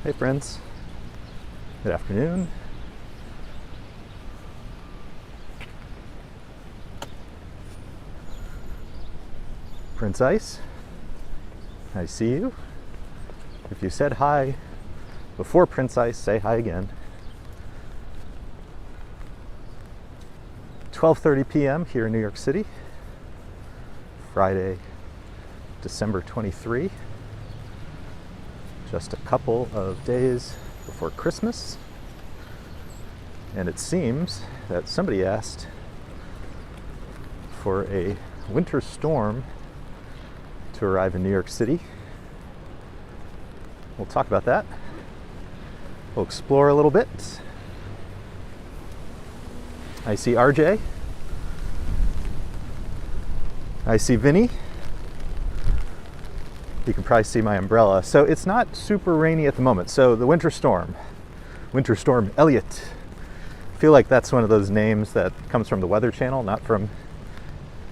Hey friends, good afternoon. Prince Ice, I see you. If you said hi before Prince Ice, say hi again. 12:30 p.m. here in New York City, Friday, December 23. Just a couple of days before Christmas. And it seems that somebody asked for a winter storm to arrive in New York City. We'll talk about that. We'll explore a little bit. I see RJ. I see Vinny. You can probably see my umbrella. So it's not super rainy at the moment. So the winter storm Elliott. I feel like that's one of those names that comes from the Weather Channel, not from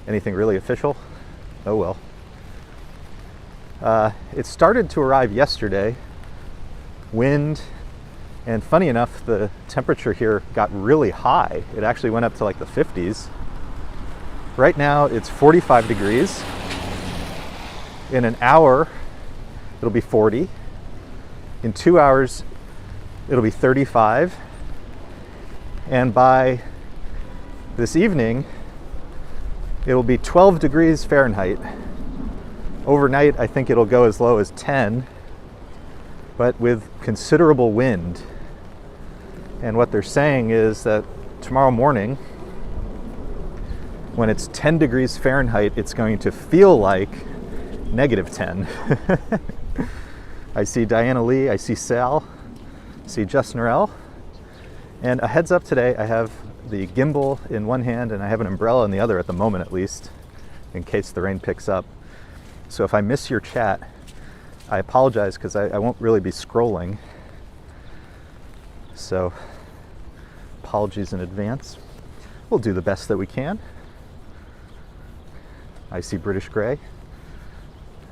anything really official. Oh well. It started to arrive yesterday. Wind, and funny enough, the temperature here got really high. It actually went up to like the 50s. Right now it's 45 degrees. In an hour, it'll be 40. In 2 hours, it'll be 35. And by this evening, it'll be 12 degrees Fahrenheit. Overnight, I think it'll go as low as 10, but with considerable wind. And what they're saying is that tomorrow morning, when it's 10 degrees Fahrenheit, it's going to feel like negative 10. I see Diana Lee, I see Sal, I see Justin Norell. And a heads up today, I have the gimbal in one hand and I have an umbrella in the other at the moment at least, in case the rain picks up. So if I miss your chat, I apologize because I won't really be scrolling. So apologies in advance. We'll do the best that we can. I see British Grey.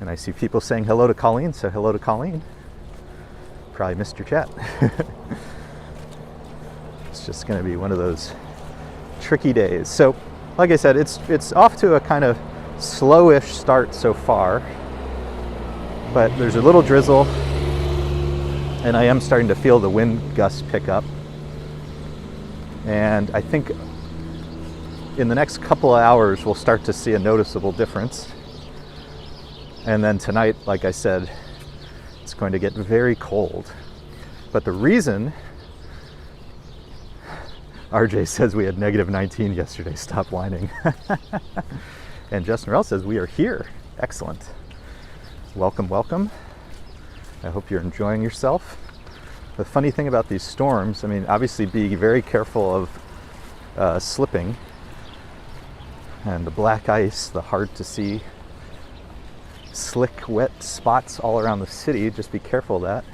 And I see people saying hello to Colleen, so hello to Colleen. Probably missed your chat. It's just going to be one of those tricky days. So, like I said, it's off to a kind of slowish start so far. But there's a little drizzle, and I am starting to feel the wind gusts pick up. And I think in the next couple of hours, we'll start to see a noticeable difference. And then tonight, like I said, it's going to get very cold. But the reason, RJ says we had negative 19 yesterday, stop whining. And Justin Norell says we are here. Excellent. Welcome, welcome. I hope you're enjoying yourself. The funny thing about these storms, I mean, obviously be very careful of slipping. And the black ice, the hard to see slick, wet spots all around the city. Just be careful of that.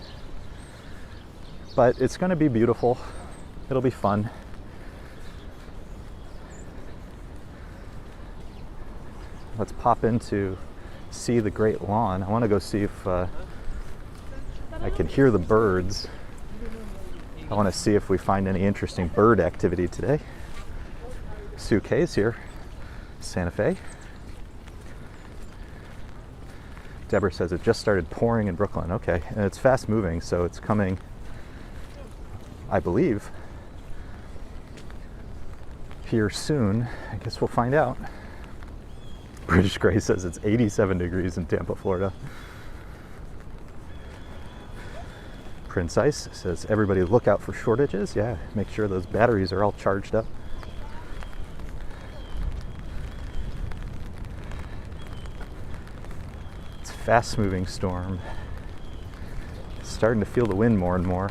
But it's going to be beautiful. It'll be fun. Let's pop in to see the Great Lawn. I want to go see if I can hear the birds. I want to see if we find any interesting bird activity today. Sue K's here. Santa Fe. Deborah says it just started pouring in Brooklyn. Okay, and it's fast moving, so it's coming, I believe, here soon. I guess we'll find out. British Grey says it's 87 degrees in Tampa, Florida. Prince Ice says everybody look out for shortages. Yeah, make sure those batteries are all charged up. Fast moving storm. Starting to feel the wind more and more.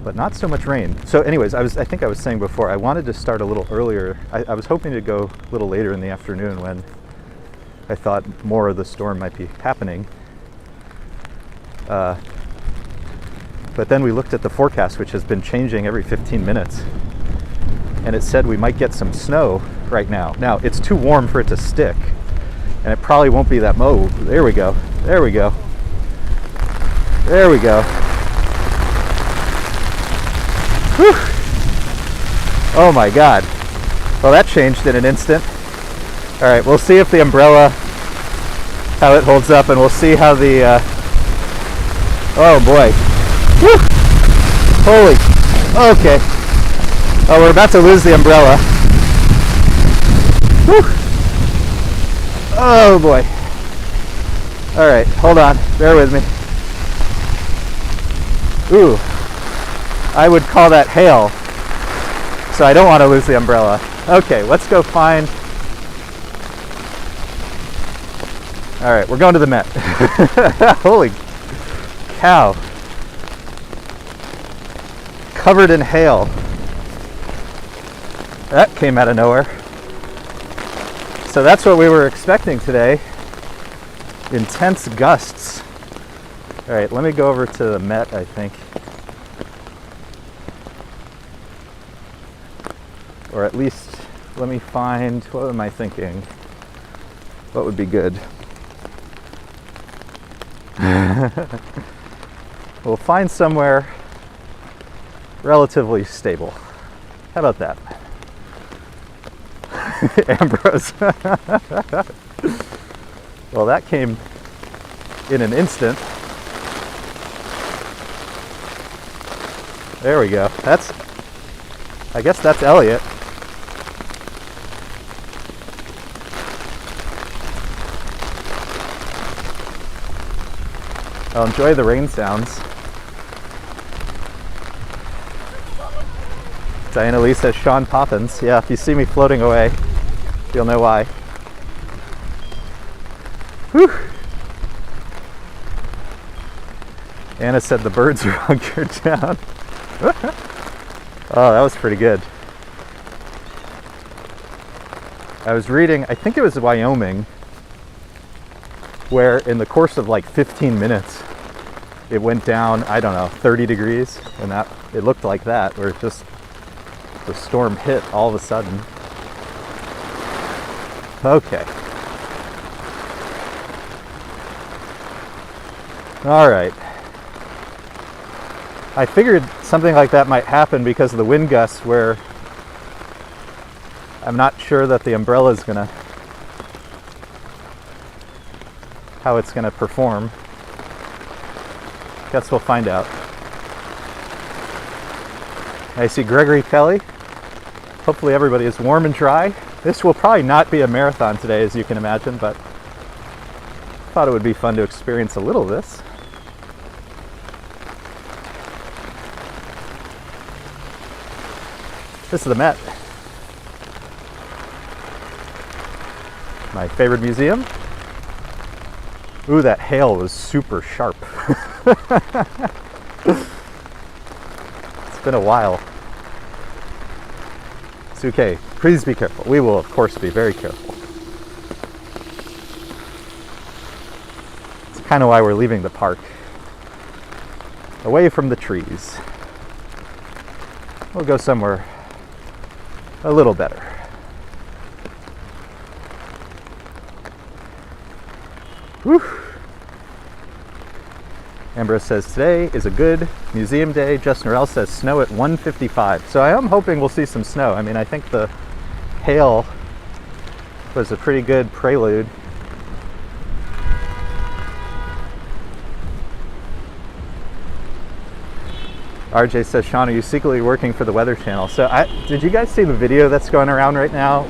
But not so much rain. So anyways, I think I was saying before, I wanted to start a little earlier. I was hoping to go a little later in the afternoon when I thought more of the storm might be happening. But then we looked at the forecast, which has been changing every 15 minutes. And it said we might get some snow right now. Now, it's too warm for it to stick, And it probably won't be that there we go. There we go. There we go. Whew. Oh my God. Well, that changed in an instant. All right, we'll see if the umbrella, how it holds up, and we'll see how the, oh boy. Whew. Holy, okay. Oh, we're about to lose the umbrella. Whew. Oh boy. All right, hold on, bear with me. Ooh, I would call that hail, so I don't want to lose the umbrella. Okay, let's go find. All right, we're going to the Met. Holy cow. Covered in hail. That came out of nowhere. So that's what we were expecting today. Intense gusts. All right, let me go over to the Met, I think. Or at least, let me find, what am I thinking? What would be good? We'll find somewhere relatively stable. How about that? Ambrose. Well, that came in an instant. There we go. I guess that's Elliott. I'll enjoy the rain sounds. Diana Lee says Sean Poppins. Yeah, if you see me floating away, you'll know why. Whew. Anna said the birds are hunkered down. Oh, that was pretty good. I was reading, I think it was Wyoming, where in the course of like 15 minutes, it went down, I don't know, 30 degrees, and that it looked like that, where it just, the storm hit all of a sudden. Okay. All right. I figured something like that might happen because of the wind gusts, where I'm not sure that the umbrella is gonna, how it's gonna perform. Guess we'll find out. I see Gregory Kelly. Hopefully everybody is warm and dry. This will probably not be a marathon today, as you can imagine, but thought it would be fun to experience a little of this. This is the Met. My favorite museum. Ooh, that hail was super sharp. It's been a while. It's okay. Please be careful. We will, of course, be very careful. It's kind of why we're leaving the park. Away from the trees. We'll go somewhere a little better. Whew. Ambrose says today is a good museum day. Justin Norell says snow at 1:55. So I am hoping we'll see some snow. I mean, I think the hail was a pretty good prelude. RJ says, Sean, are you secretly working for the Weather Channel? So did you guys see the video that's going around right now?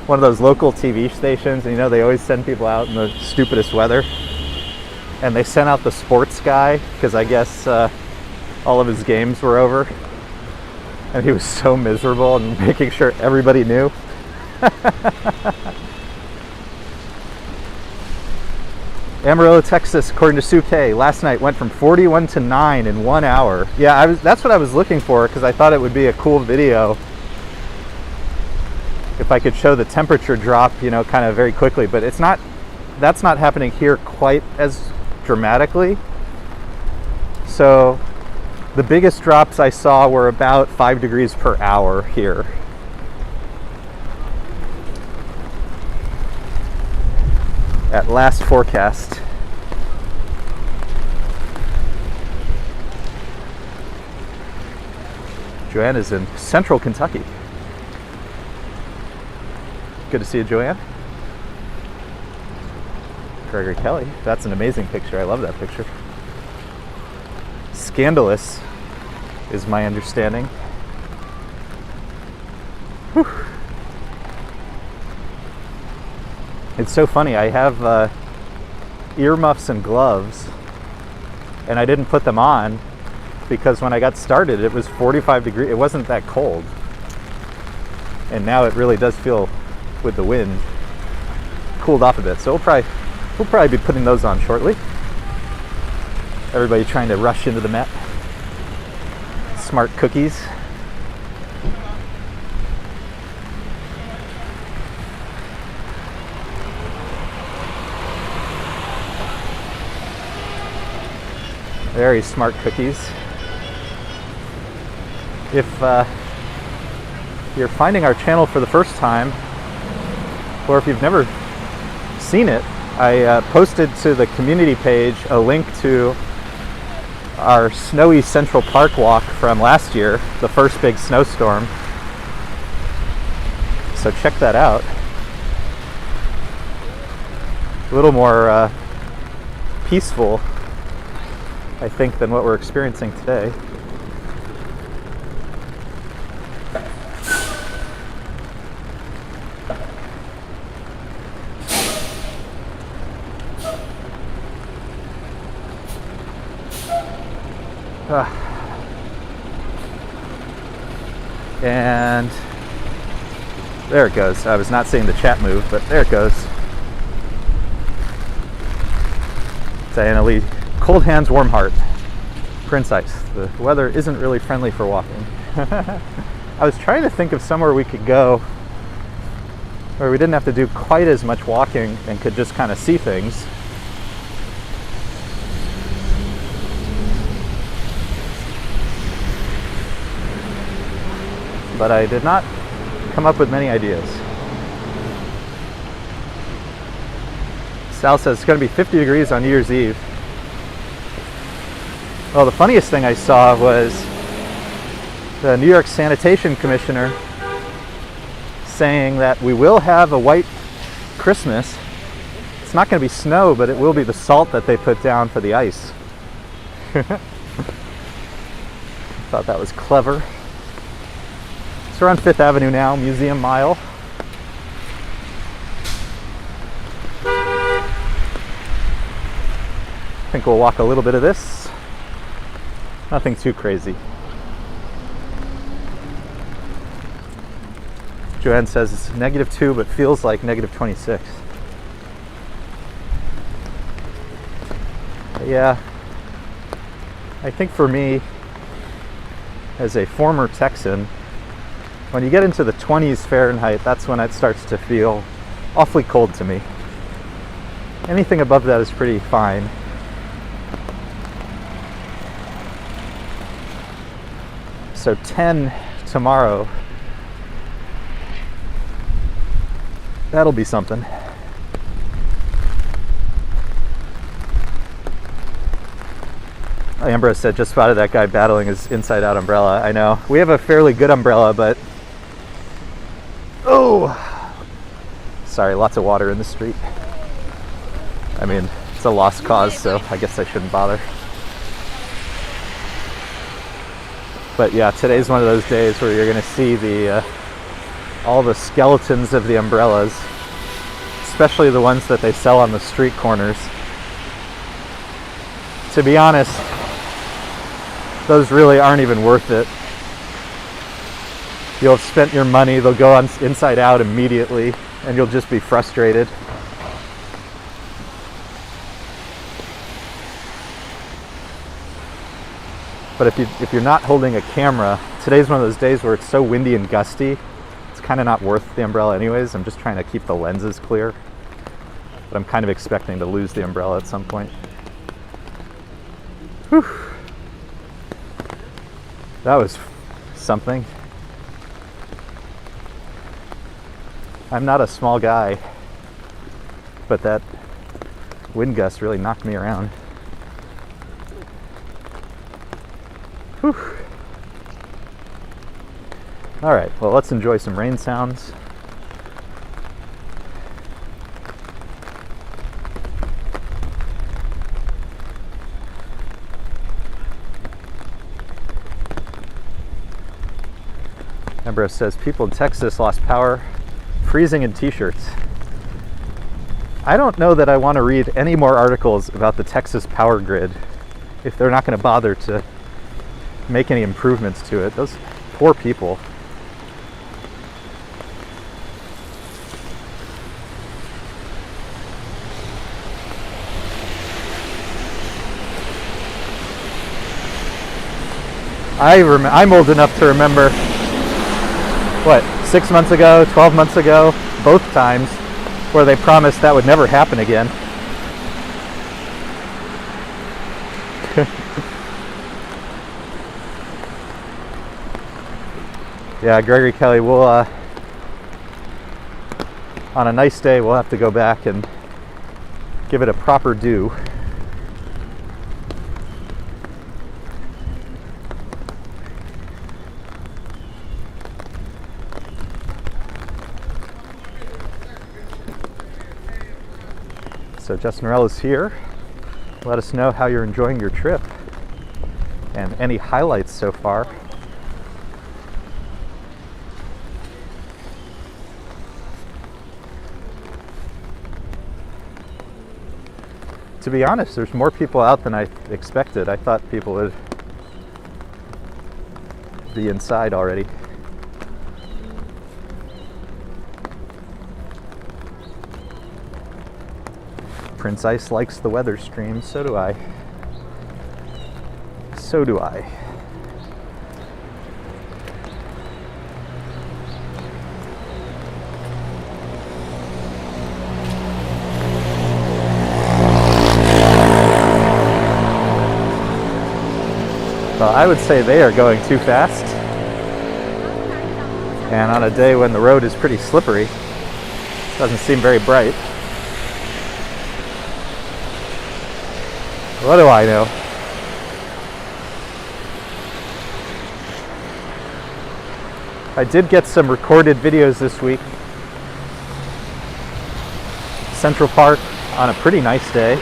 One of those local TV stations, and you know, they always send people out in the stupidest weather. And they sent out the sports guy, because I guess all of his games were over. And he was so miserable and making sure everybody knew. Amarillo, Texas, according to Sue K, last night went from 41 to 9 in 1 hour. Yeah, that's what I was looking for, because I thought it would be a cool video if I could show the temperature drop, you know, kind of very quickly. But it's not, that's not happening here quite as dramatically. So the biggest drops I saw were about 5 degrees per hour here. at last forecast. Joanne is in central Kentucky. Good to see you, Joanne. Gregory Kelly. That's an amazing picture. I love that picture. Scandalous is my understanding. Whew. It's so funny. I have earmuffs and gloves, and I didn't put them on because when I got started it was 45 degrees. It wasn't that cold. And now it really does feel, with the wind, cooled off a bit. So we'll probably be putting those on shortly. Everybody trying to rush into the Met. Smart cookies. Very smart cookies. If you're finding our channel for the first time, or if you've never seen it, I posted to the community page a link to our snowy Central Park walk from last year, the first big snowstorm. So check that out. A little more peaceful, I think, than what we're experiencing today. And there it goes. I was not seeing the chat move, but there it goes. Diana Lee, cold hands, warm heart. Prince Ice. The weather isn't really friendly for walking. I was trying to think of somewhere we could go where we didn't have to do quite as much walking and could just kind of see things. But I did not come up with many ideas. Sal says it's going to be 50 degrees on New Year's Eve. Well, the funniest thing I saw was the New York Sanitation Commissioner saying that we will have a white Christmas. It's not going to be snow, but it will be the salt that they put down for the ice. Thought that was clever. So we're on 5th Avenue now, Museum Mile. I think we'll walk a little bit of this. Nothing too crazy. Joanne says it's -2, but feels like -26. Yeah, I think for me, as a former Texan, when you get into the 20s Fahrenheit, that's when it starts to feel awfully cold to me. Anything above that is pretty fine. So 10 tomorrow. That'll be something. Ambrose said, just spotted that guy battling his inside-out umbrella. I know. We have a fairly good umbrella, but... Oh! Sorry, lots of water in the street. I mean, it's a lost cause, so I guess I shouldn't bother. But yeah, today's one of those days where you're going to see the all the skeletons of the umbrellas, especially the ones that they sell on the street corners. To be honest, those really aren't even worth it. You'll have spent your money, they'll go on inside out immediately, and you'll just be frustrated. But if you're not holding a camera, today's one of those days where it's so windy and gusty, it's kind of not worth the umbrella anyways. I'm just trying to keep the lenses clear. But I'm kind of expecting to lose the umbrella at some point. Whew. That was something. I'm not a small guy, but that wind gusts really knocked me around. Whew. All right, well, let's enjoy some rain sounds. Ambrose says people in Texas lost power, freezing in t-shirts. I don't know that I want to read any more articles about the Texas power grid if they're not going to bother to make any improvements to it. Those poor people. I'm old enough to remember, 6 months ago, 12 months ago, both times, where they promised that would never happen again. Yeah, Gregory Kelly, we'll, on a nice day, we'll have to go back and give it a proper due. So Justin Rell is here. Let us know how you're enjoying your trip and any highlights so far. To be honest, there's more people out than I expected. I thought people would be inside already. Prince Ice likes the weather stream, so do I. So do I. Well, I would say they are going too fast. And on a day when the road is pretty slippery, doesn't seem very bright. What do I know? I did get some recorded videos this week. Central Park on a pretty nice day.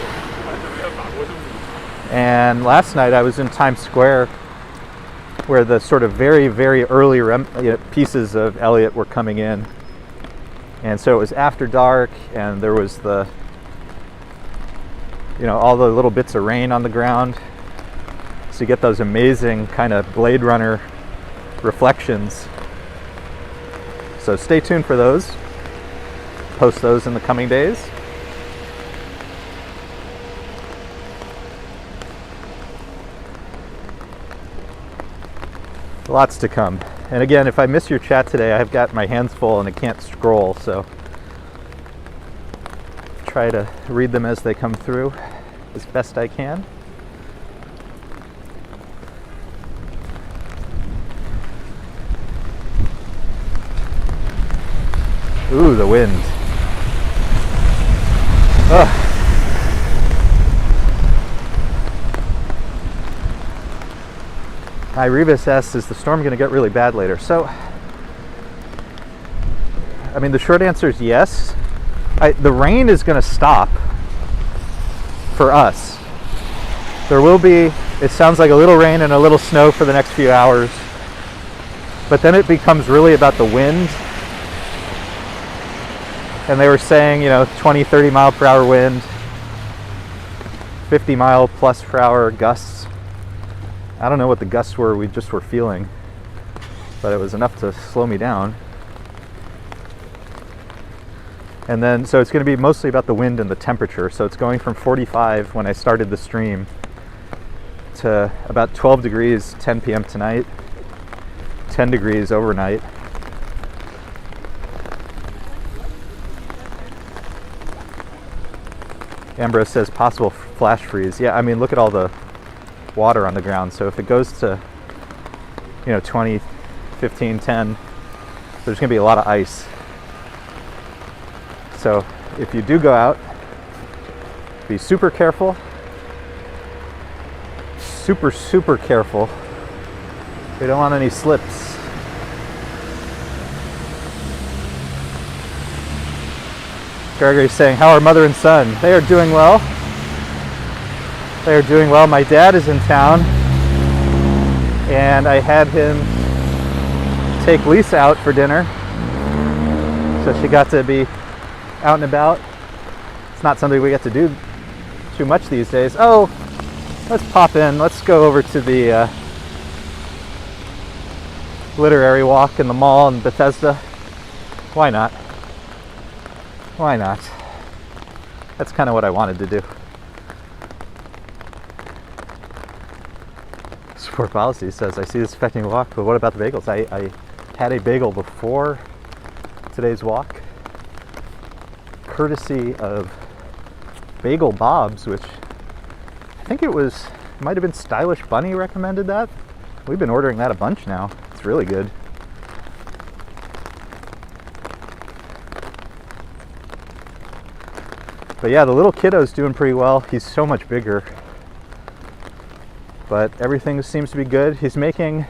And last night I was in Times Square where the sort of very, very early pieces of Elliott were coming in. And so it was after dark and there was the all the little bits of rain on the ground. So you get those amazing kind of Blade Runner reflections. So stay tuned for those. Post those in the coming days. Lots to come. And again, if I miss your chat today, I've got my hands full and I can't scroll, so try to read them as they come through as best I can. Ooh, the wind. Ugh. Hi, Rebus asks, is the storm going to get really bad later? So, I mean, the short answer is yes. The rain is going to stop for us. There will be, it sounds like a little rain and a little snow for the next few hours. But then it becomes really about the wind. And they were saying, 20, 30 mile per hour wind, 50 mile plus per hour gusts. I don't know what the gusts were we just were feeling, but it was enough to slow me down. And then, so it's going to be mostly about the wind and the temperature. So it's going from 45 when I started the stream to about 12 degrees 10 p.m. tonight, 10 degrees overnight. Ambrose says possible flash freeze. Yeah, I mean, look at all the water on the ground. So if it goes to, 20, 15, 10, there's going to be a lot of ice. So if you do go out, be super careful. Super careful. We don't want any slips. Gregory's saying, how are mother and son? They are doing well. They are doing well. My dad is in town, and I had him take Lisa out for dinner. So she got to be out and about. It's not something we get to do too much these days. Oh, let's pop in. Let's go over to the literary walk in the mall in Bethesda. Why not? Why not? That's kind of what I wanted to do. Support policy says, I see this affecting the walk, but what about the bagels? I had a bagel before today's walk, courtesy of Bagel Bob's, which I think it might have been Stylish Bunny recommended that. We've been ordering that a bunch now. It's really good. But yeah, the little kiddo's doing pretty well. He's so much bigger. But everything seems to be good. He's making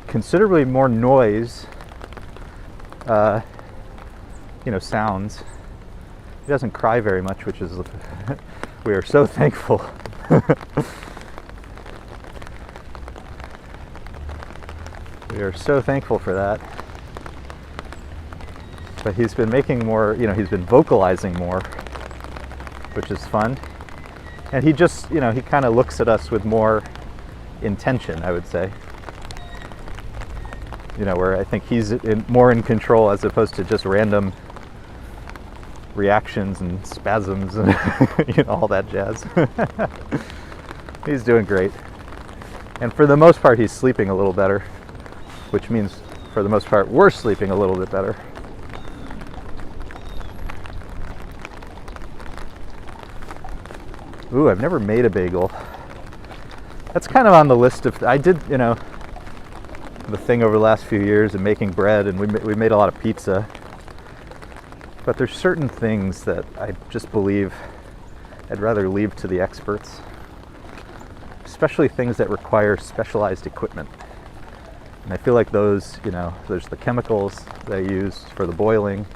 considerably more noise, sounds. He doesn't cry very much, which is, we are so thankful. We are so thankful for that. But he's been making more, he's been vocalizing more, which is fun. And he just, he kind of looks at us with more intention, I would say. Where I think he's more in control as opposed to just random reactions and spasms and all that jazz. He's doing great. And for the most part, he's sleeping a little better, which means for the most part, we're sleeping a little bit better. Ooh, I've never made a bagel. That's kind of on the list of, I did, the thing over the last few years of making bread, and we made a lot of pizza. But there's certain things that I just believe I'd rather leave to the experts, especially things that require specialized equipment. And I feel like those, there's the chemicals they use for the boiling,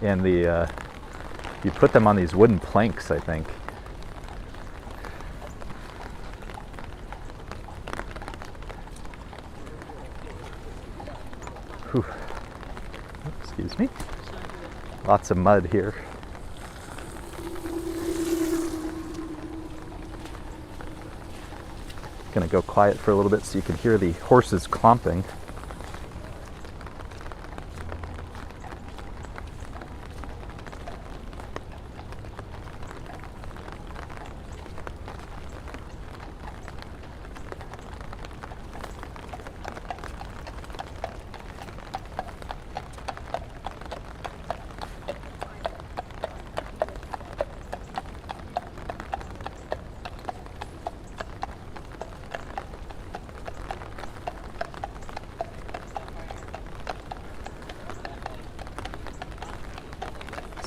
and you put them on these wooden planks, I think. Whew. Excuse me. Lots of mud here. Gonna go quiet for a little bit so you can hear the horses clomping.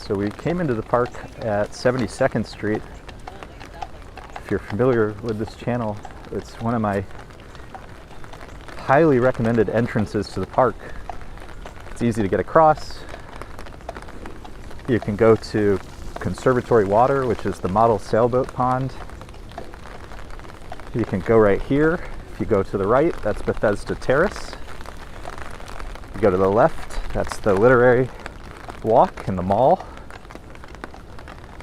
So we came into the park at 72nd Street. If you're familiar with this channel, it's one of my highly recommended entrances to the park. It's easy to get across. You can go to Conservatory Water, which is the model sailboat pond. You can go right here. If you go to the right, that's Bethesda Terrace. You go to the left, that's the literary walk in the mall.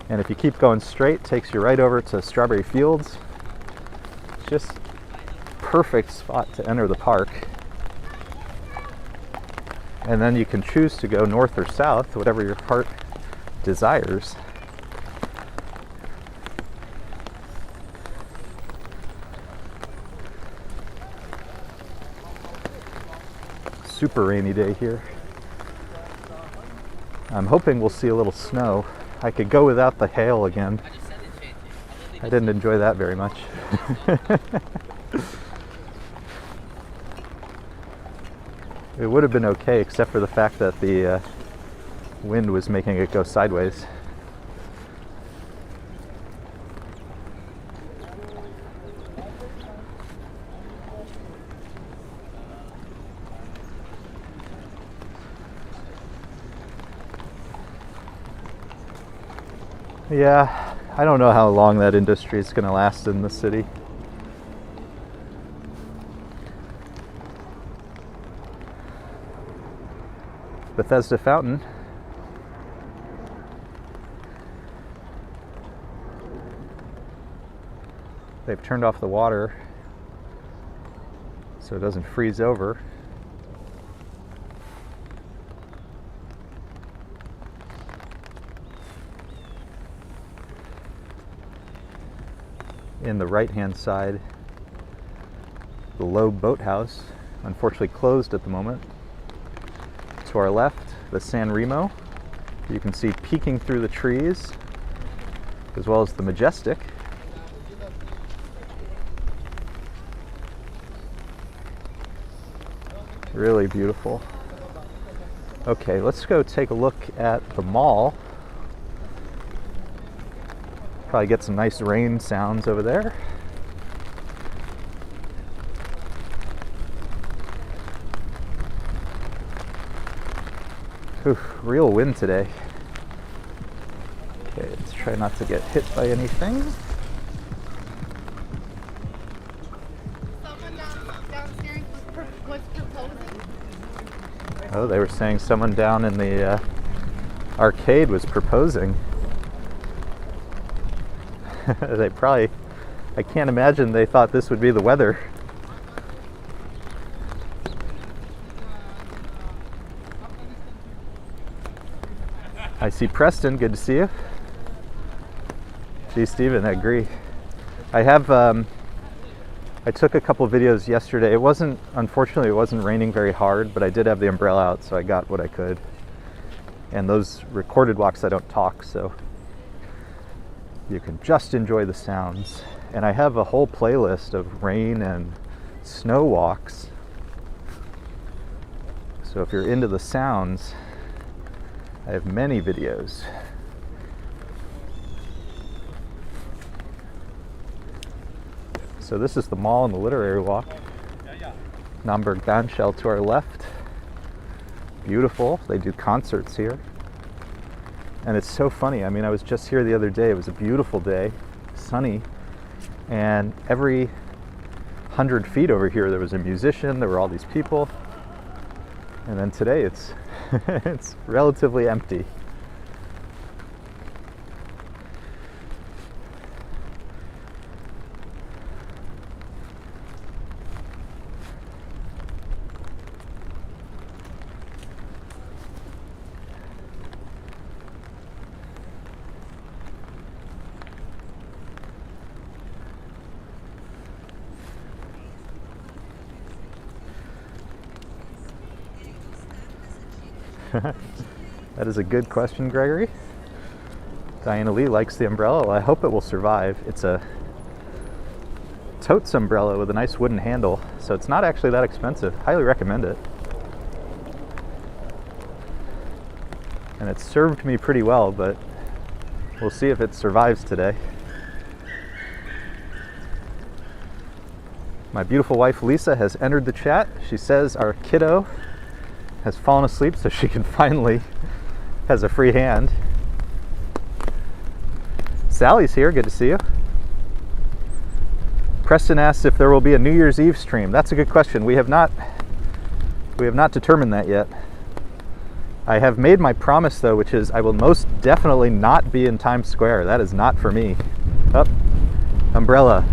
And if you keep going straight, it takes you right over to Strawberry Fields. It's just perfect spot to enter the park. And then you can choose to go north or south, whatever your heart desires. Super rainy day here. I'm hoping we'll see a little snow. I could go without the hail again. I didn't enjoy that very much. It would have been okay, except for the fact that the Wind was making it go sideways. Yeah, I don't know how long that industry is going to last in the city. Bethesda Fountain. They've turned off the water so it doesn't freeze over. In the right-hand side, the Lowe Boathouse, unfortunately closed at the moment. To our left, the San Remo. You can see peeking through the trees, as well as the Majestic. Really beautiful. Okay, let's go take a look at the mall. Probably get some nice rain sounds over there. Whew, real wind today. Okay, let's try not to get hit by anything. Someone downstairs was proposing. Oh, they were saying someone down in the arcade was proposing. They probably, I can't imagine they thought this would be the weather. I see Preston, good to see you. Gee, Steven, I agree. I have, I took a couple videos yesterday. Unfortunately, it wasn't raining very hard, but I did have the umbrella out, so I got what I could. And those recorded walks, I don't talk, so you can just enjoy the sounds. And I have a whole playlist of rain and snow walks. So if you're into the sounds, I have many videos. So this is the mall and the literary walk. Naumburg Bahnshell to our left. Beautiful. They do concerts here. And it's so funny. I mean, I was just here the other day. It was a beautiful day, sunny. And every 100 feet over here, there was a musician. There were all these people. And then today, it's it's relatively empty. That is a good question, Gregory. Diana Lee likes the umbrella. Well, I hope it will survive. It's a totes umbrella with a nice wooden handle, so it's not actually that expensive. Highly recommend it. And it served me pretty well, but we'll see if it survives today. My beautiful wife Lisa has entered the chat. She says our kiddo has fallen asleep, so she can finally has a free hand. Sally's here, good to see you. Preston asks if there will be a New Year's Eve stream. That's a good question. We have not determined that yet. I have made my promise though, which is I will most definitely not be in Times Square. That is not for me. Oh, umbrella.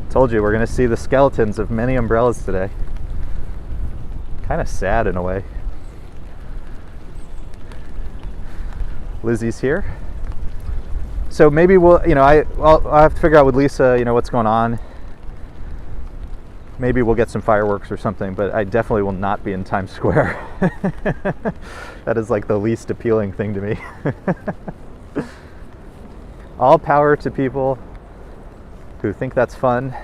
Told you we're going to see the skeletons of many umbrellas today. Kind of sad in a way. Lizzie's here. So maybe we'll, I'll have to figure out with Lisa, what's going on. Maybe we'll get some fireworks or something, but I definitely will not be in Times Square. That is like the least appealing thing to me. All power to people who think that's fun.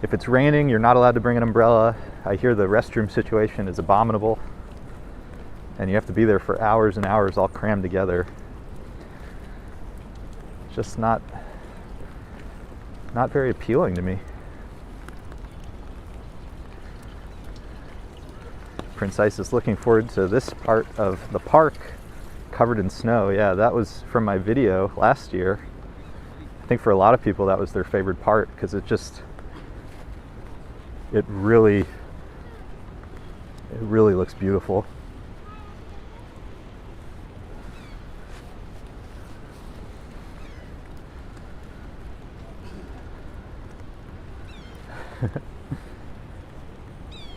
If it's raining, you're not allowed to bring an umbrella. I hear the restroom situation is abominable, and you have to be there for hours and hours all crammed together. It's just not very appealing to me. Prince Ice is looking forward to this part of the park covered in snow. Yeah, that was from my video last year. I think for a lot of people that was their favorite part, because it really looks beautiful.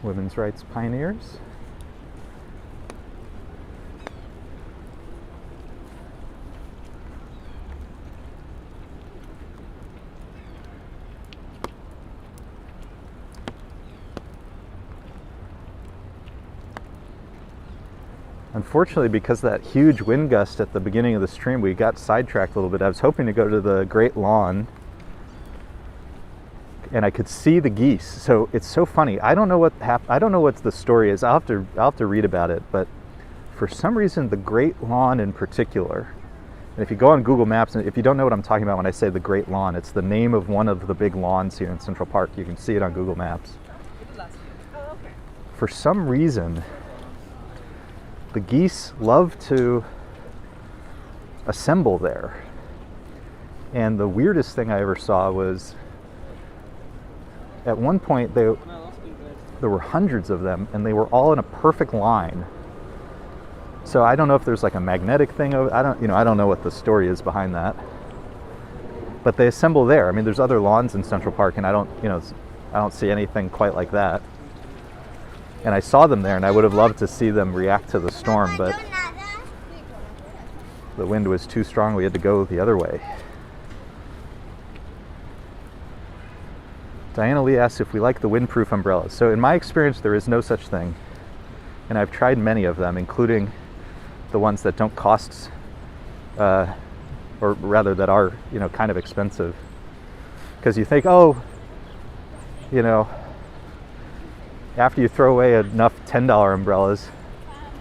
Women's rights pioneers. Unfortunately, because of that huge wind gust at the beginning of the stream, we got sidetracked a little bit. I was hoping to go to the Great Lawn, and I could see the geese. So it's so funny. I don't know what I don't know what the story is. I'll have to read about it. But for some reason, the Great Lawn in particular, and if you go on Google Maps, and if you don't know what I'm talking about when I say the Great Lawn, it's the name of one of the big lawns here in Central Park. You can see it on Google Maps. For some reason, the geese love to assemble there. And the weirdest thing I ever saw was, at one point there were hundreds of them, and they were all in a perfect line. So I don't know if there's like a magnetic thing. I don't know what the story is behind that. But they assemble there. I mean, there's other lawns in Central Park, and I don't see anything quite like that. And I saw them there, and I would have loved to see them react to the storm, but the wind was too strong. We had to go the other way. Diana Lee asks if we like the windproof umbrellas. So in my experience, there is no such thing. And I've tried many of them, including the ones that don't cost, or rather that are, kind of expensive. Because you think, after you throw away enough $10 umbrellas,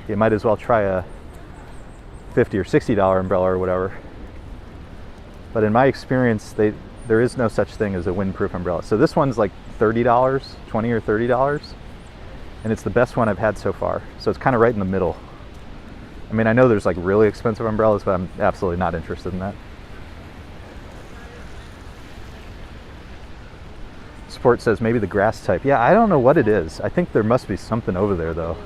you might as well try a $50 or $60 umbrella or whatever. But in my experience, there is no such thing as a windproof umbrella. So this one's like $30, $20 or $30, and it's the best one I've had so far. So it's kind of right in the middle. I mean, I know there's like really expensive umbrellas, but I'm absolutely not interested in that. Sport says maybe the grass type. Yeah, I don't know what it is. I think there must be something over there though.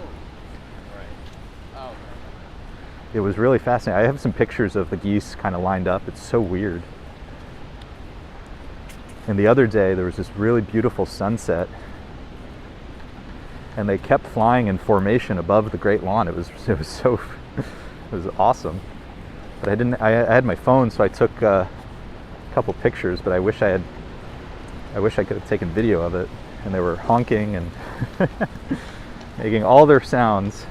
It was really fascinating. I have some pictures of the geese kind of lined up. It's so weird. And the other day there was this really beautiful sunset, and they kept flying in formation above the Great Lawn. It was awesome. But I had my phone, so I took a couple pictures, but I wish I could have taken video of it. And they were honking and making all their sounds.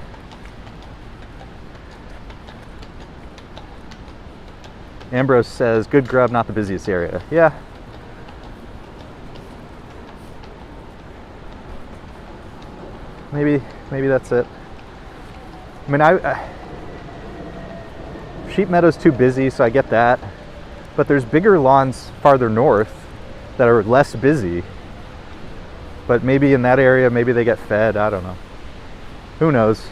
Ambrose says, good grub, not the busiest area. Yeah. Maybe that's it. I mean, Sheep Meadow's too busy, so I get that. But there's bigger lawns farther north that are less busy. But maybe in that area, maybe they get fed. I don't know. Who knows?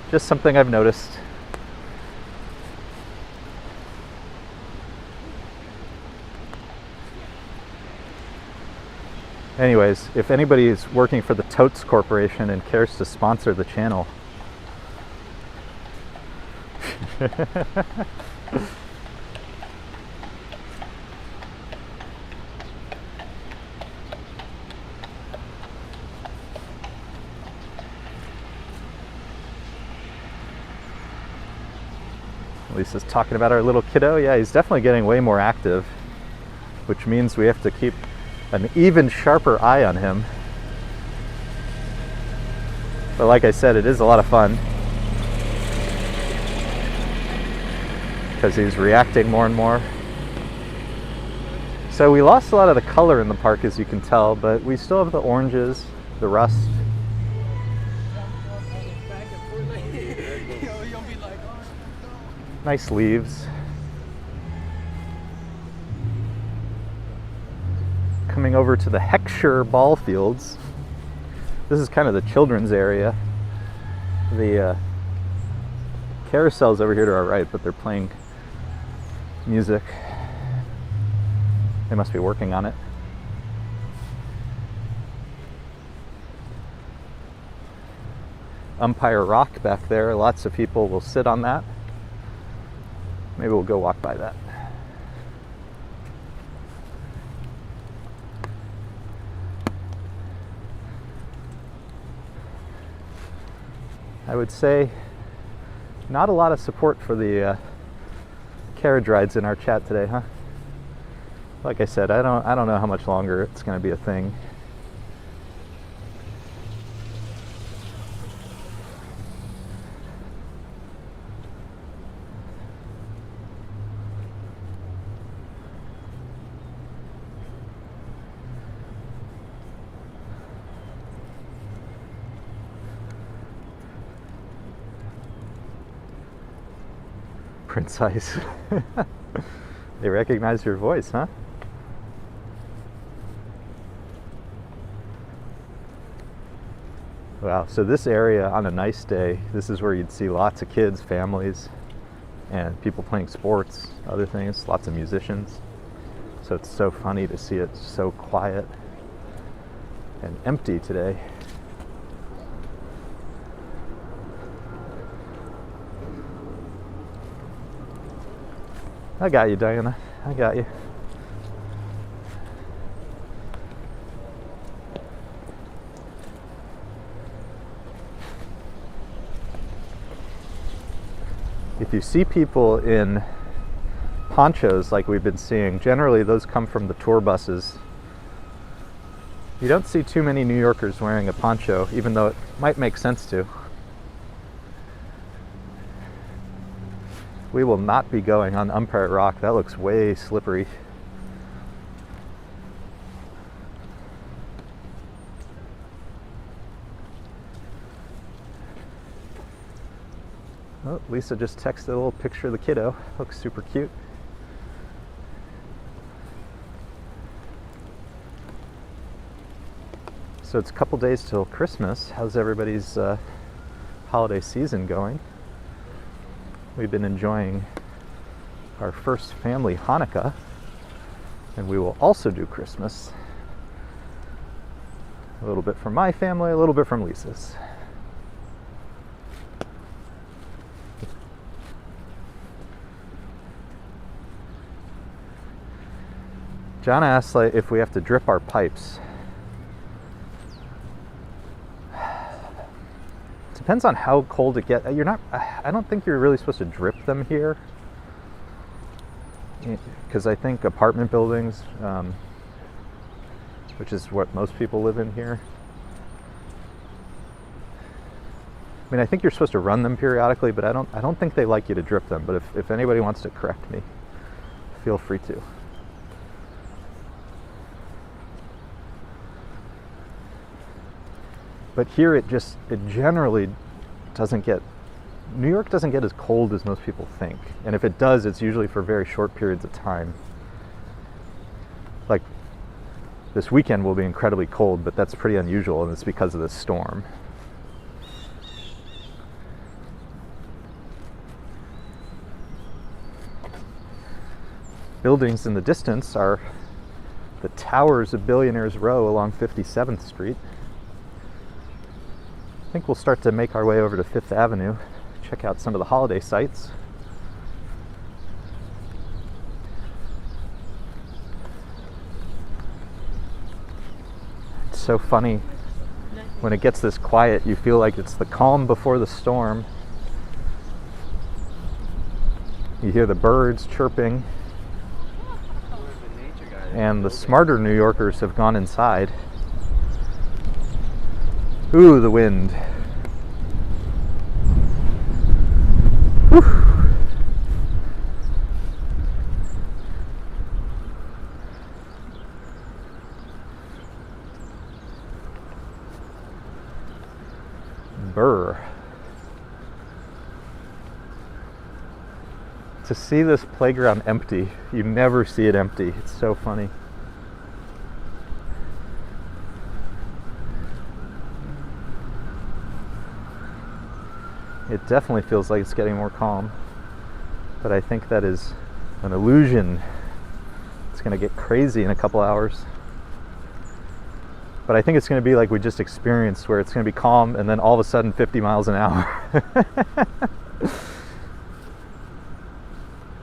Just something I've noticed. Anyways, if anybody is working for the Totes Corporation and cares to sponsor the channel, Lisa's talking about our little kiddo. Yeah, he's definitely getting way more active, which means we have to keep an even sharper eye on him. But like I said, it is a lot of fun because he's reacting more and more. So we lost a lot of the color in the park, as you can tell, but we still have the oranges, the rust, Nice leaves. Coming over to the Heckscher ball fields. This is kind of the children's area. The carousel's over here to our right, but they're playing music. They must be working on it. Umpire Rock back there. Lots of people will sit on that. Maybe we'll go walk by that. I would say not a lot of support for the carriage rides in our chat today, huh? Like I said, I don't know how much longer it's going to be a thing. Precise. They recognize your voice, huh? Wow, so this area on a nice day, this is where you'd see lots of kids, families, and people playing sports, other things, lots of musicians. So it's so funny to see it so quiet and empty today. I got you, Diana. I got you. If you see people in ponchos like we've been seeing, generally those come from the tour buses. You don't see too many New Yorkers wearing a poncho, even though it might make sense to. We will not be going on Umpire Rock. That looks way slippery. Oh, Lisa just texted a little picture of the kiddo. Looks super cute. So it's a couple days till Christmas. How's everybody's holiday season going? We've been enjoying our first family Hanukkah, and we will also do Christmas. A little bit from my family, a little bit from Lisa's. John asked if we have to drip our pipes. Depends on how cold it gets. I don't think you're really supposed to drip them here, because I think apartment buildings, which is what most people live in here. I mean, I think you're supposed to run them periodically, but I don't think they like you to drip them. But if anybody wants to correct me, feel free to. But here it generally doesn't get, New York doesn't get as cold as most people think. And if it does, it's usually for very short periods of time. Like this weekend will be incredibly cold, but that's pretty unusual, and it's because of this storm. Buildings in the distance are the towers of Billionaires Row along 57th Street. I think we'll start to make our way over to Fifth Avenue, check out some of the holiday sites. It's so funny. When it gets this quiet, you feel like it's the calm before the storm. You hear the birds chirping. And the smarter New Yorkers have gone inside. Ooh, the wind. Whew. Burr. To see this playground empty, you never see it empty. It's so funny. It definitely feels like it's getting more calm, but I think that is an illusion. It's going to get crazy in a couple hours. But I think it's going to be like we just experienced, where it's going to be calm and then all of a sudden 50 miles an hour.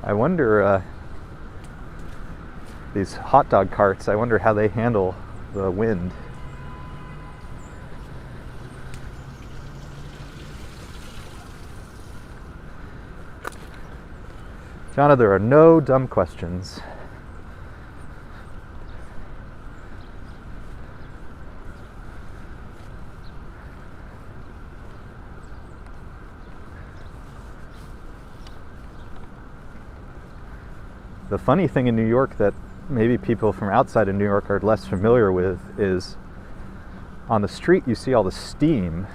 I wonder, these hot dog carts, I wonder how they handle the wind. Jonna, there are no dumb questions. The funny thing in New York that maybe people from outside of New York are less familiar with is on the street you see all the steam.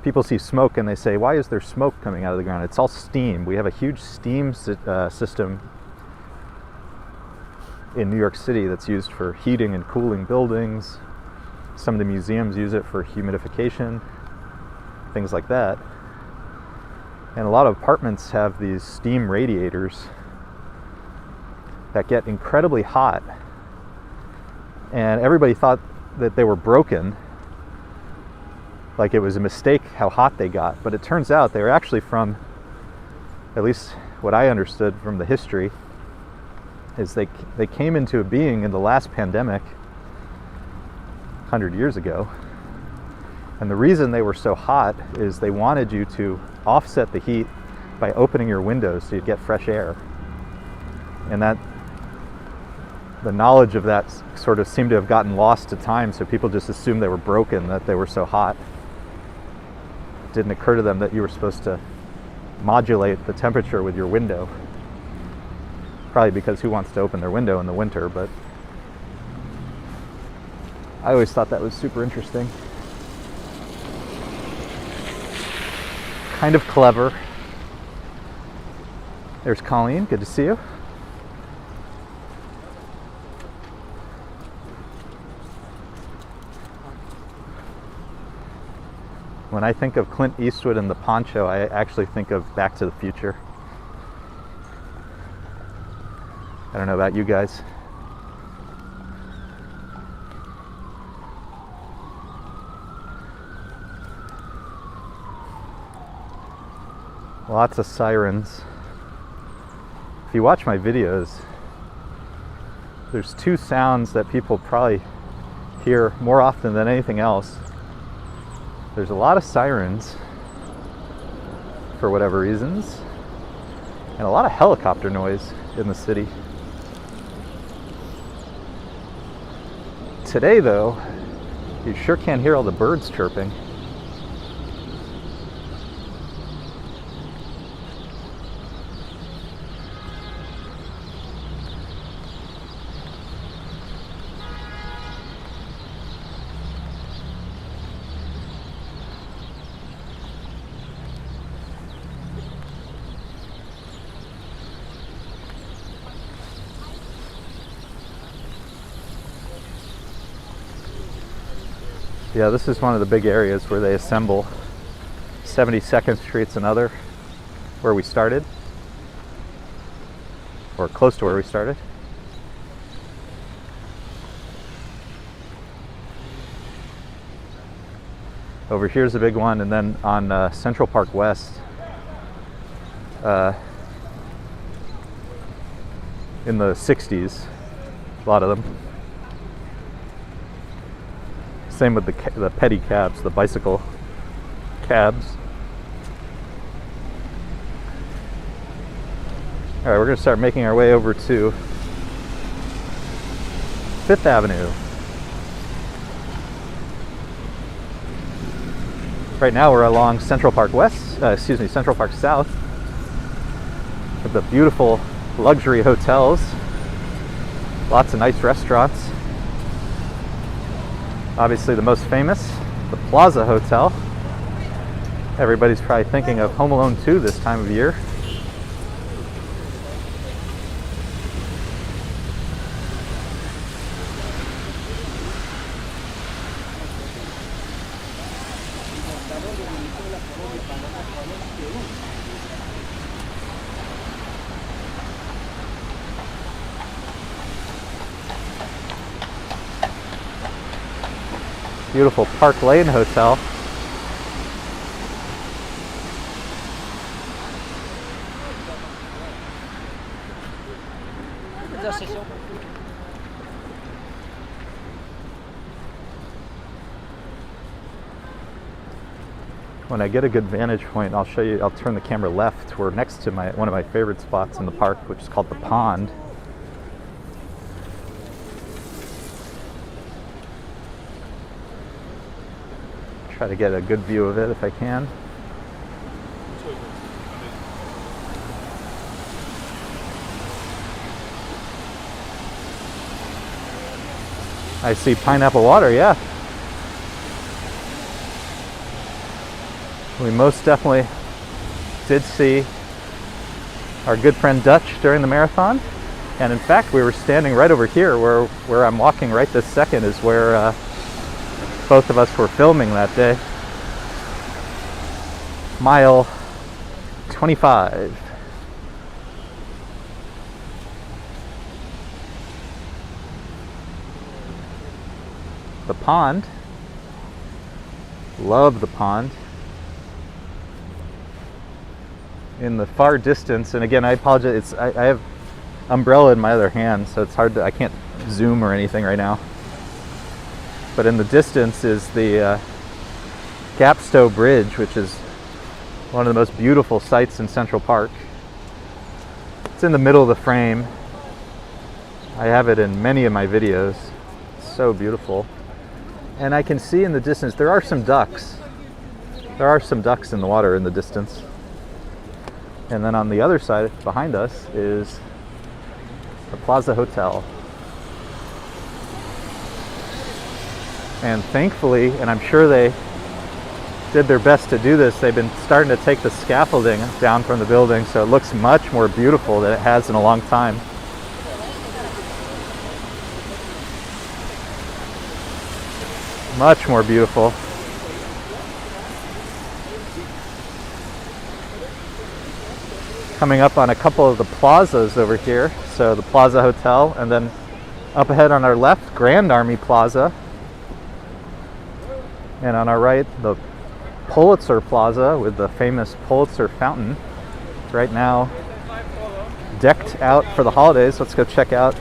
People see smoke and they say, why is there smoke coming out of the ground? It's all steam. We have a huge steam system in New York City that's used for heating and cooling buildings. Some of the museums use it for humidification, things like that. And a lot of apartments have these steam radiators that get incredibly hot. And everybody thought that they were broken, like it was a mistake how hot they got, but it turns out they were actually from, at least what I understood from the history, is they came into being in the last pandemic 100 years ago. And the reason they were so hot is they wanted you to offset the heat by opening your windows so you'd get fresh air. And that, the knowledge of that sort of seemed to have gotten lost to time, so people just assumed they were broken, that they were so hot. Didn't occur to them that you were supposed to modulate the temperature with your window. Probably because who wants to open their window in the winter, but I always thought that was super interesting. Kind of clever. There's Colleen, good to see you. When I think of Clint Eastwood and the poncho, I actually think of Back to the Future. I don't know about you guys. Lots of sirens. If you watch my videos, there's two sounds that people probably hear more often than anything else. There's a lot of sirens, for whatever reasons, and a lot of helicopter noise in the city. Today, though, you sure can't hear all the birds chirping. Yeah, this is one of the big areas where they assemble. 72nd Street's another, where we started, or close to where we started. Over here's a big one, and then on Central Park West, in the 60s, a lot of them. Same with the petty cabs, the bicycle cabs. All right, we're going to start making our way over to Fifth Avenue. Right now we're along Central Park West, Central Park South, with the beautiful luxury hotels, lots of nice restaurants. Obviously the most famous, the Plaza Hotel. Everybody's probably thinking of Home Alone 2 this time of year. Beautiful Park Lane Hotel. When I get a good vantage point, I'll show you. I'll turn the camera left. We're next to one of my favorite spots in the park, which is called the Pond. Try to get a good view of it if I can. I see pineapple water, yeah. We most definitely did see our good friend Dutch during the marathon. And in fact, we were standing right over here where I'm walking right this second is where both of us were filming that day. Mile 25. The pond. Love the pond. In the far distance, and again, I apologize, I have umbrella in my other hand, so it's hard to, I can't zoom or anything right now. But in the distance is the Gapstow Bridge, which is one of the most beautiful sights in Central Park. It's in the middle of the frame. I have it in many of my videos. It's so beautiful. And I can see in the distance, there are some ducks. There are some ducks in the water in the distance. And then on the other side, behind us, is the Plaza Hotel. And thankfully, and I'm sure they did their best to do this, they've been starting to take the scaffolding down from the building, so it looks much more beautiful than it has in a long time. Much more beautiful. Coming up on a couple of the plazas over here. So the Plaza Hotel, and then up ahead on our left, Grand Army Plaza. And on our right, the Pulitzer Plaza with the famous Pulitzer fountain. Right now, decked out for the holidays. Let's go check out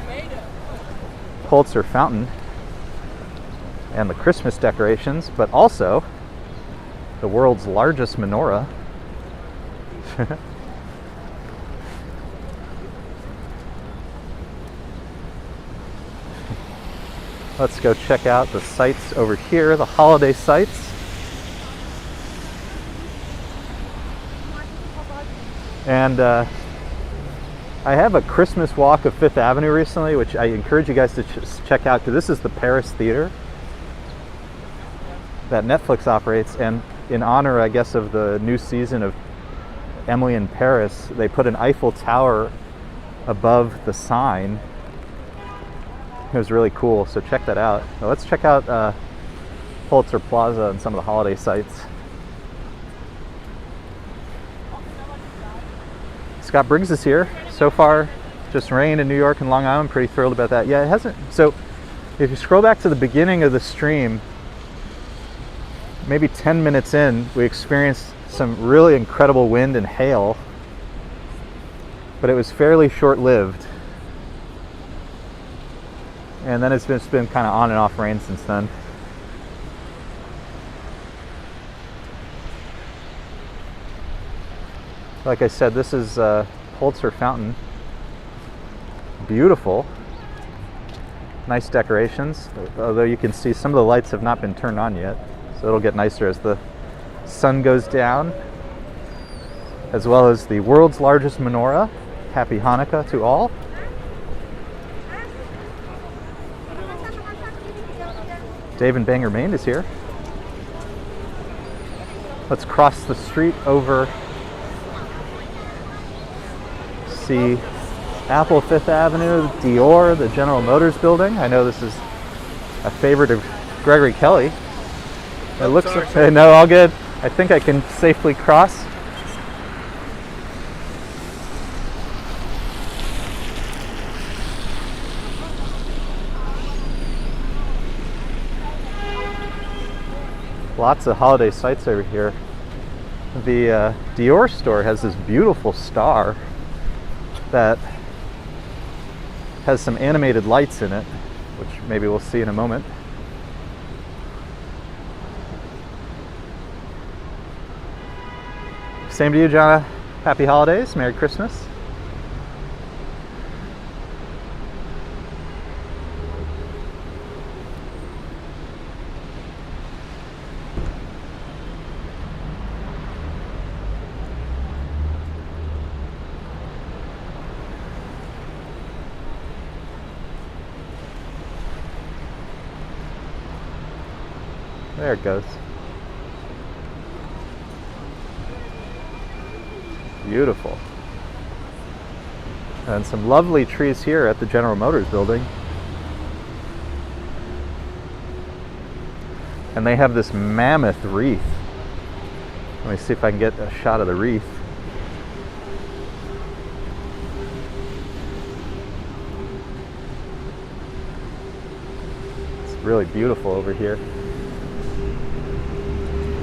Pulitzer fountain and the Christmas decorations, but also the world's largest menorah. Let's go check out the sights over here, the holiday sights. And I have a Christmas walk of Fifth Avenue recently, which I encourage you guys to check out, because this is the Paris Theater that Netflix operates, and in honor, I guess, of the new season of Emily in Paris, they put an Eiffel Tower above the sign. It was really cool, so check that out. Now let's check out Pulitzer Plaza and some of the holiday sites. Scott Briggs is here. So far, just rain in New York and Long Island. Pretty thrilled about that. Yeah, it hasn't. So if you scroll back to the beginning of the stream, maybe 10 minutes in, we experienced some really incredible wind and hail, but it was fairly short-lived. And then it's just been kind of on and off rain since then. Like I said, this is Pulitzer Fountain. Beautiful. Nice decorations, although you can see some of the lights have not been turned on yet. So it'll get nicer as the sun goes down. As well as the world's largest menorah. Happy Hanukkah to all. Dave and Bangor, Maine is here. Let's cross the street over. See Apple Fifth Avenue, Dior, the General Motors building. I know this is a favorite of Gregory Kelly. It looks like, no, all good. I think I can safely cross. Lots of holiday sights over here. The Dior store has this beautiful star that has some animated lights in it, which maybe we'll see in a moment. Same to you, Jonna. Happy holidays. Merry Christmas. There it goes. Beautiful. And some lovely trees here at the General Motors building. And they have this mammoth wreath. Let me see if I can get a shot of the wreath. It's really beautiful over here.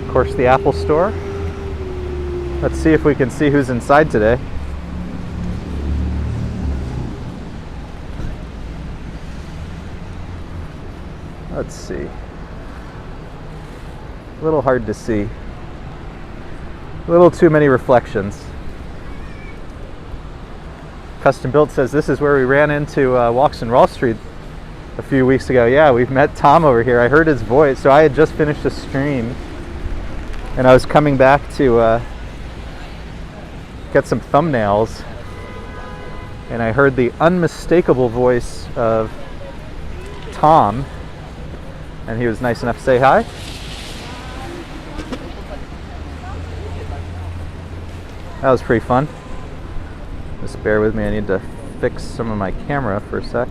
Of course, the Apple Store. Let's see if we can see who's inside today. Let's see. A little hard to see. A little too many reflections. Custom Built says this is where we ran into Walks in Wall Street a few weeks ago. Yeah, we've met Tom over here. I heard his voice. So I had just finished a stream and I was coming back to get some thumbnails, and I heard the unmistakable voice of Tom, and he was nice enough to say hi. That was pretty fun. Just bear with me, I need to fix some of my camera for a sec.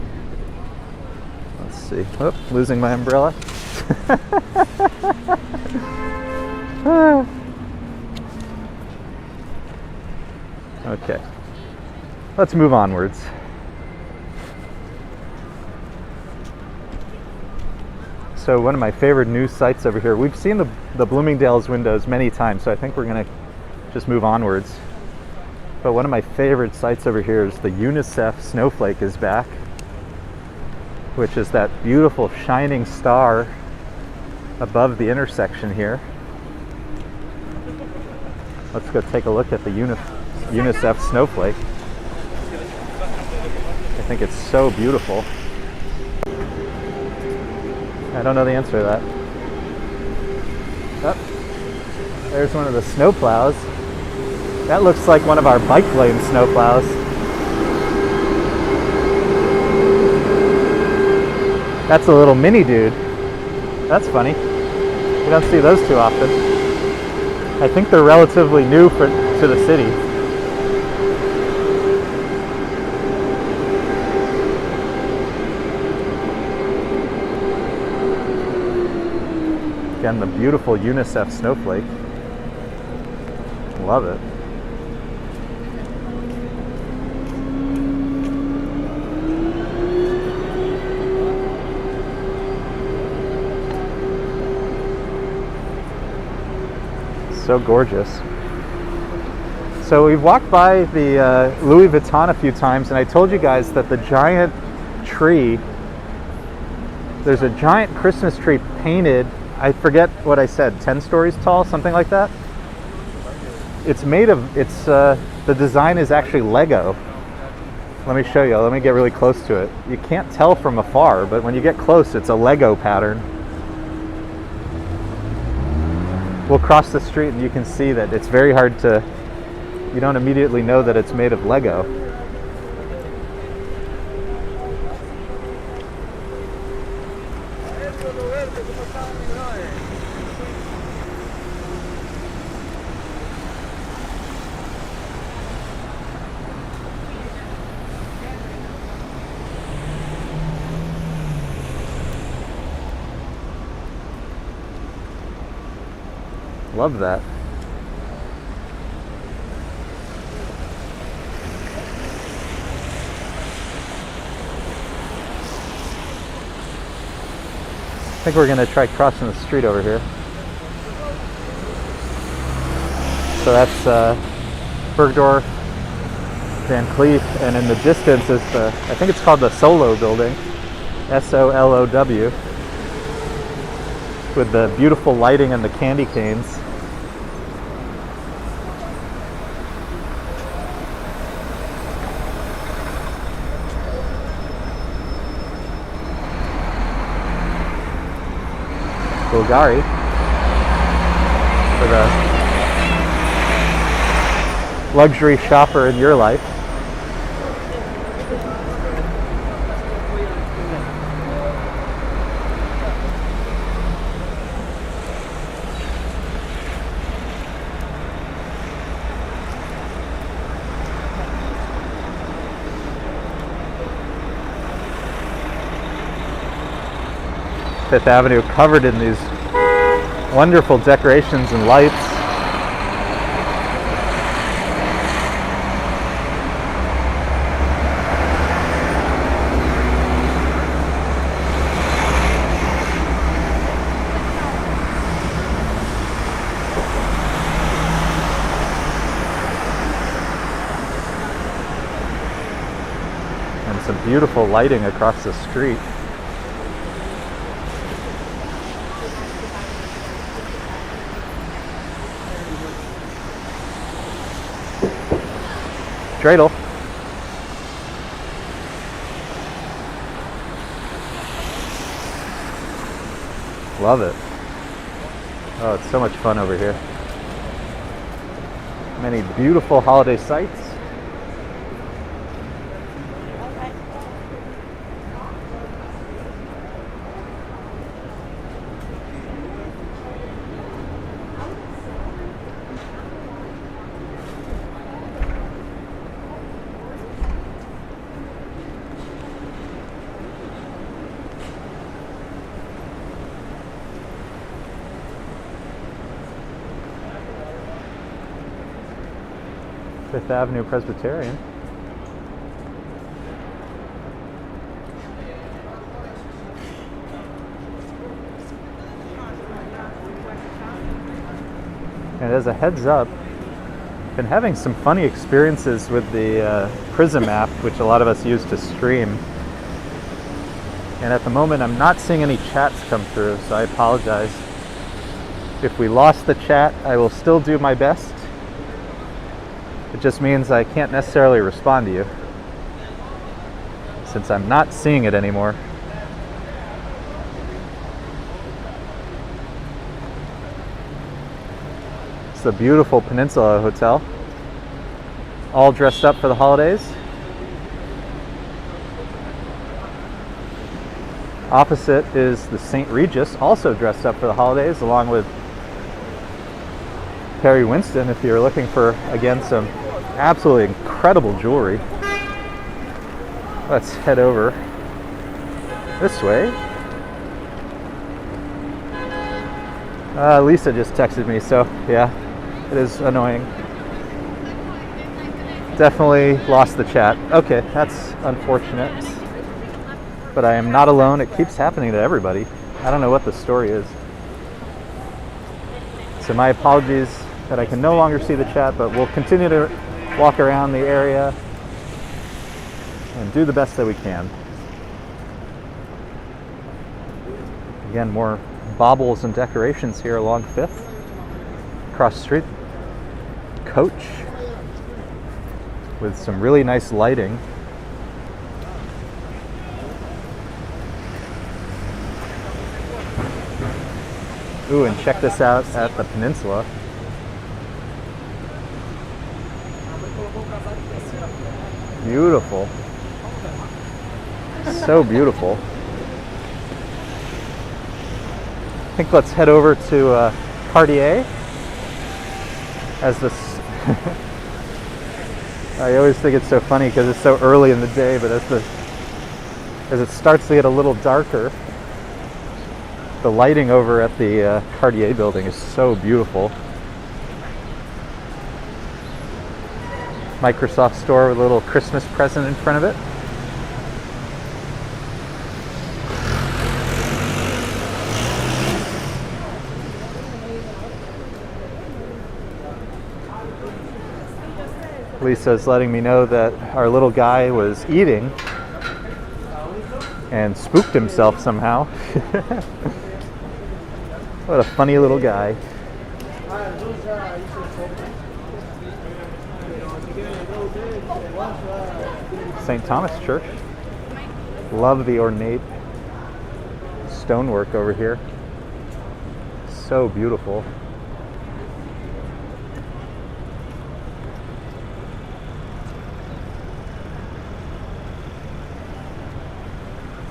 Let's see. Oh, losing my umbrella. Okay, let's move onwards. So one of my favorite news sites over here, we've seen the Bloomingdales windows many times, so I think we're going to just move onwards. But one of my favorite sites over here is the UNICEF snowflake is back, which is that beautiful shining star above the intersection here. Let's go take a look at the UNICEF snowflake. I think it's so beautiful. I don't know the answer to that. Oh, there's one of the snow plows. That looks like one of our bike lane snow plows. That's a little mini dude. That's funny. You don't see those too often. I think they're relatively new to the city. Again, the beautiful UNICEF snowflake. Love it. So gorgeous. So we've walked by the Louis Vuitton a few times, and I told you guys that the giant tree, there's a giant Christmas tree painted, I forget what I said, 10 stories tall, something like that. It's made of, the design is actually Lego. Let me show you, let me get really close to it. You can't tell from afar, but when you get close, it's a Lego pattern. We'll cross the street and you can see that it's very hard to, you don't immediately know that it's made of Lego. Love that. I think we're going to try crossing the street over here. So that's Bergdorf, Van Cleef, and in the distance is the, I think it's called the Solo Building, SOLOW, with the beautiful lighting and the candy canes. Bulgari for the luxury shopper in your life. Fifth Avenue covered in these wonderful decorations and lights. And some beautiful lighting across the street. Dreidel. Love it. Oh, it's so much fun over here. Many beautiful holiday sights. Fifth Avenue Presbyterian. And as a heads up, I've been having some funny experiences with the Prism app, which a lot of us use to stream. And at the moment, I'm not seeing any chats come through, so I apologize. If we lost the chat, I will still do my best. It just means I can't necessarily respond to you, since I'm not seeing it anymore. It's the beautiful Peninsula Hotel, all dressed up for the holidays. Opposite is the St. Regis, also dressed up for the holidays, along with Perry Winston, if you're looking for, again, some absolutely incredible jewelry. Let's head over this way. Lisa just texted me, so yeah, it is annoying. Definitely lost the chat. Okay, that's unfortunate. But I am not alone. It keeps happening to everybody. I don't know what the story is. So my apologies that I can no longer see the chat, but we'll continue to walk around the area and do the best that we can. Again, more baubles and decorations here along 5th. Across the street, Coach with some really nice lighting. Ooh, and check this out at the Peninsula. Beautiful. So beautiful. I think let's head over to Cartier. As this, I always think it's so funny because it's so early in the day, but as it starts to get a little darker, the lighting over at the Cartier building is so beautiful. Microsoft store with a little Christmas present in front of it. Lisa's letting me know that our little guy was eating and spooked himself somehow. What a funny little guy. St. Thomas Church. Love the ornate stonework over here. So beautiful.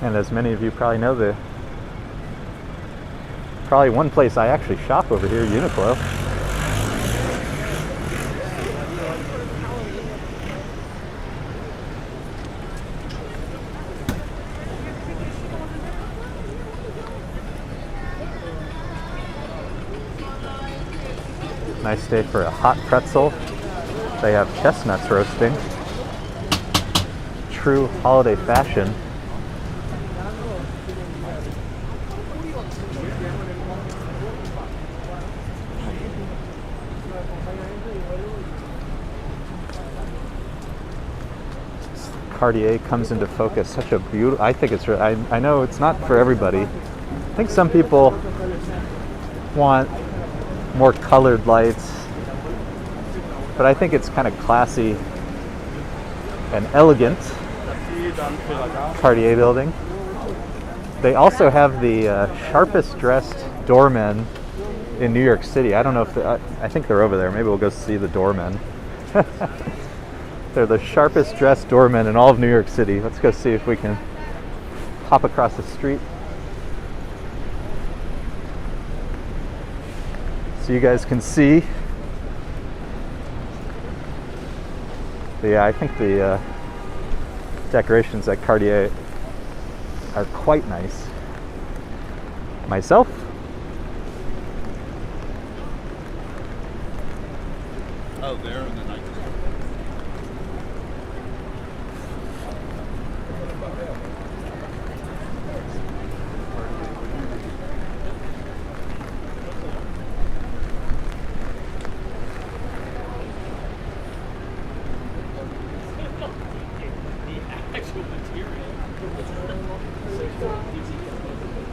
And as many of you probably know, probably one place I actually shop over here, Uniqlo. Nice day for a hot pretzel. They have chestnuts roasting. True holiday fashion. Cartier comes into focus. Such a beautiful. I think it's. I know it's not for everybody. I think some people want more colored lights, but I think it's kind of classy and elegant. Cartier building. They also have the sharpest dressed doormen in New York City. I don't know if I think they're over there. Maybe we'll go see the doormen. They're the sharpest dressed doormen in all of New York City. Let's go see if we can hop across the street so you guys can see. But yeah, I think the decorations at Cartier are quite nice. Myself, oh, there in the night.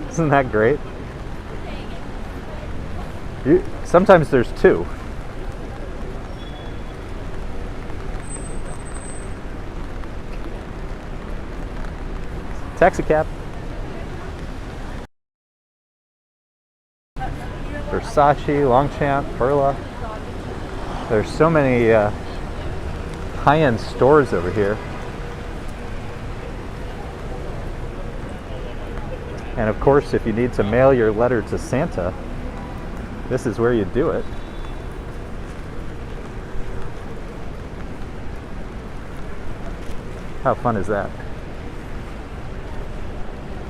Isn't that great? Sometimes there's two. Taxi cab. Versace, Longchamp, Perla. There's so many high-end stores over here. And of course, if you need to mail your letter to Santa, this is where you do it. How fun is that?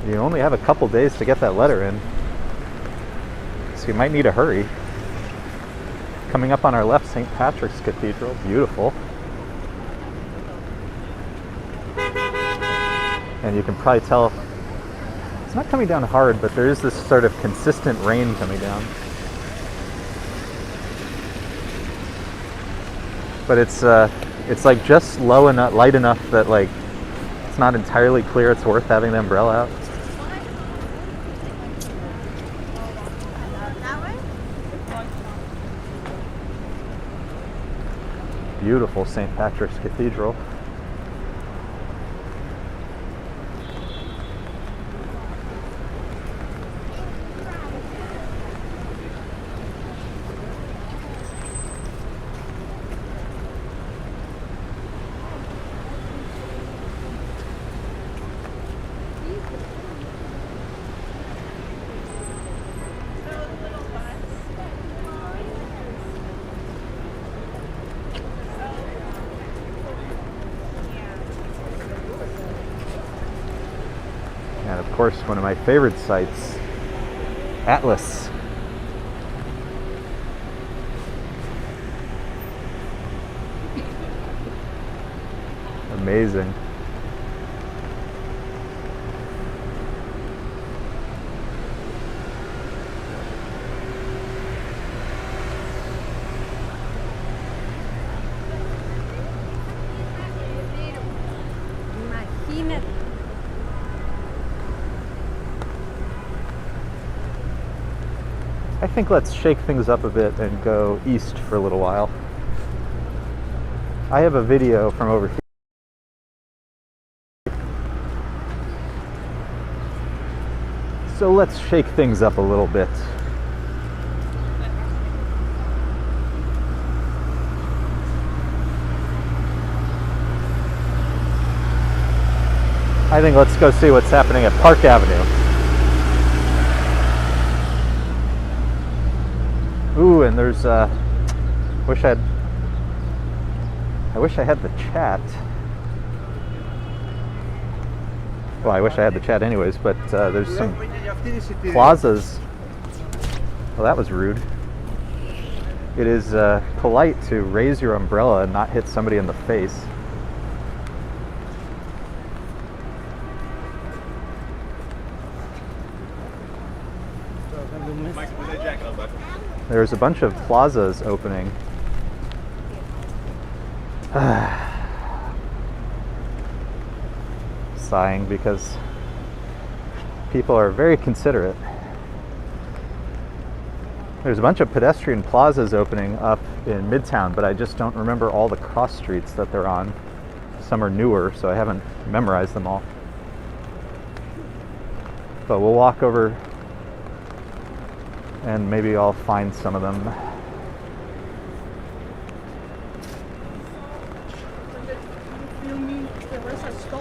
You only have a couple days to get that letter in, so you might need to hurry. Coming up on our left, St. Patrick's Cathedral, beautiful. And you can probably tell it's not coming down hard, but there is this sort of consistent rain coming down. But it's like just low enough, light enough that like it's not entirely clear it's worth having the umbrella out. Beautiful St. Patrick's Cathedral. And of course, one of my favorite sites, Atlas. Amazing. I think let's shake things up a bit and go east for a little while. I have a video from over here. So let's shake things up a little bit. I think let's go see what's happening at Park Avenue. Ooh, and there's I wish I had the chat. Well, I wish I had the chat anyways, but there's some plazas. Well, that was rude. It is polite to raise your umbrella and not hit somebody in the face. There's a bunch of plazas opening. Sighing because people are very considerate. There's a bunch of pedestrian plazas opening up in Midtown, but I just don't remember all the cross streets that they're on. Some are newer, so I haven't memorized them all. But we'll walk over and maybe I'll find some of them.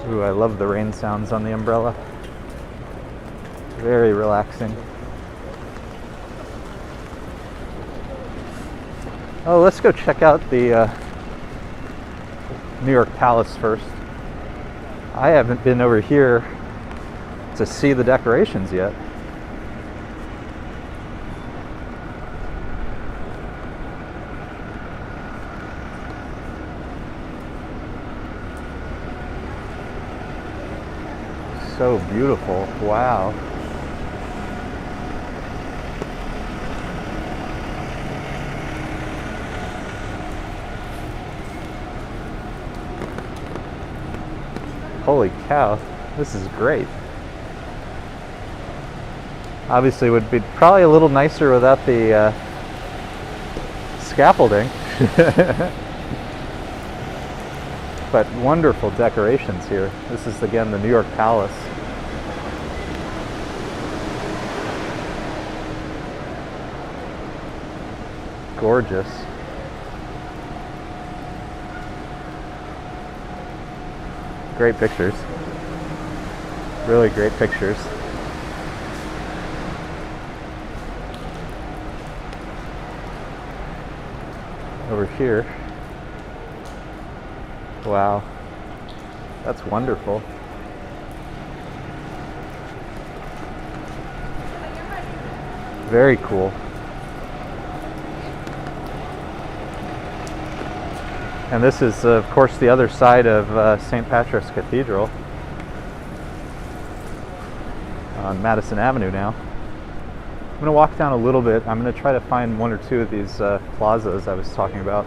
Ooh, I love the rain sounds on the umbrella. Very relaxing. Oh, let's go check out the New York Palace first. I haven't been over here to see the decorations yet. So beautiful. Wow. Holy cow, this is great. Obviously, it would be probably a little nicer without the scaffolding. But wonderful decorations here. This is again the New York Palace. Gorgeous. Great pictures. Really great pictures. Over here. Wow. That's wonderful. Very cool. And this is, of course, the other side of St. Patrick's Cathedral on Madison Avenue now. I'm going to walk down a little bit. I'm going to try to find one or two of these plazas I was talking about.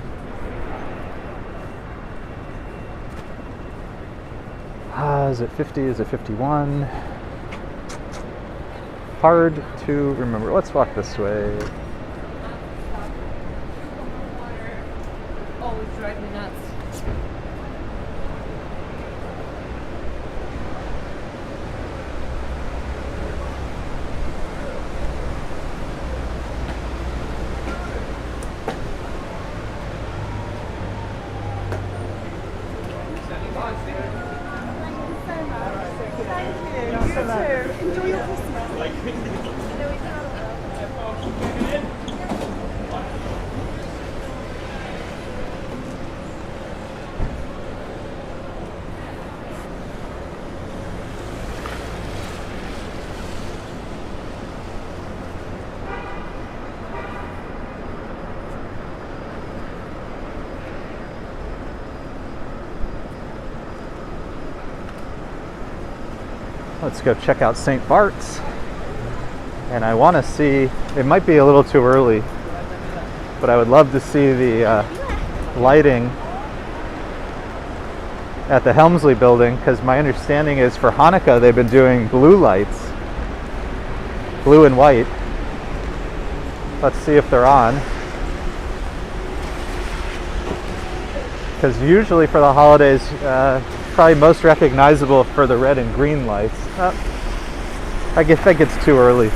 Is it 50? Is it 51? Hard to remember. Let's walk this way. Oh, it's driving me nuts. Let's go check out St. Bart's. And I want to see, it might be a little too early, but I would love to see the lighting at the Helmsley building, because my understanding is for Hanukkah they've been doing blue lights, blue and white. Let's see if they're on. Because usually for the holidays, probably most recognizable for the red and green lights. I guess that gets too early.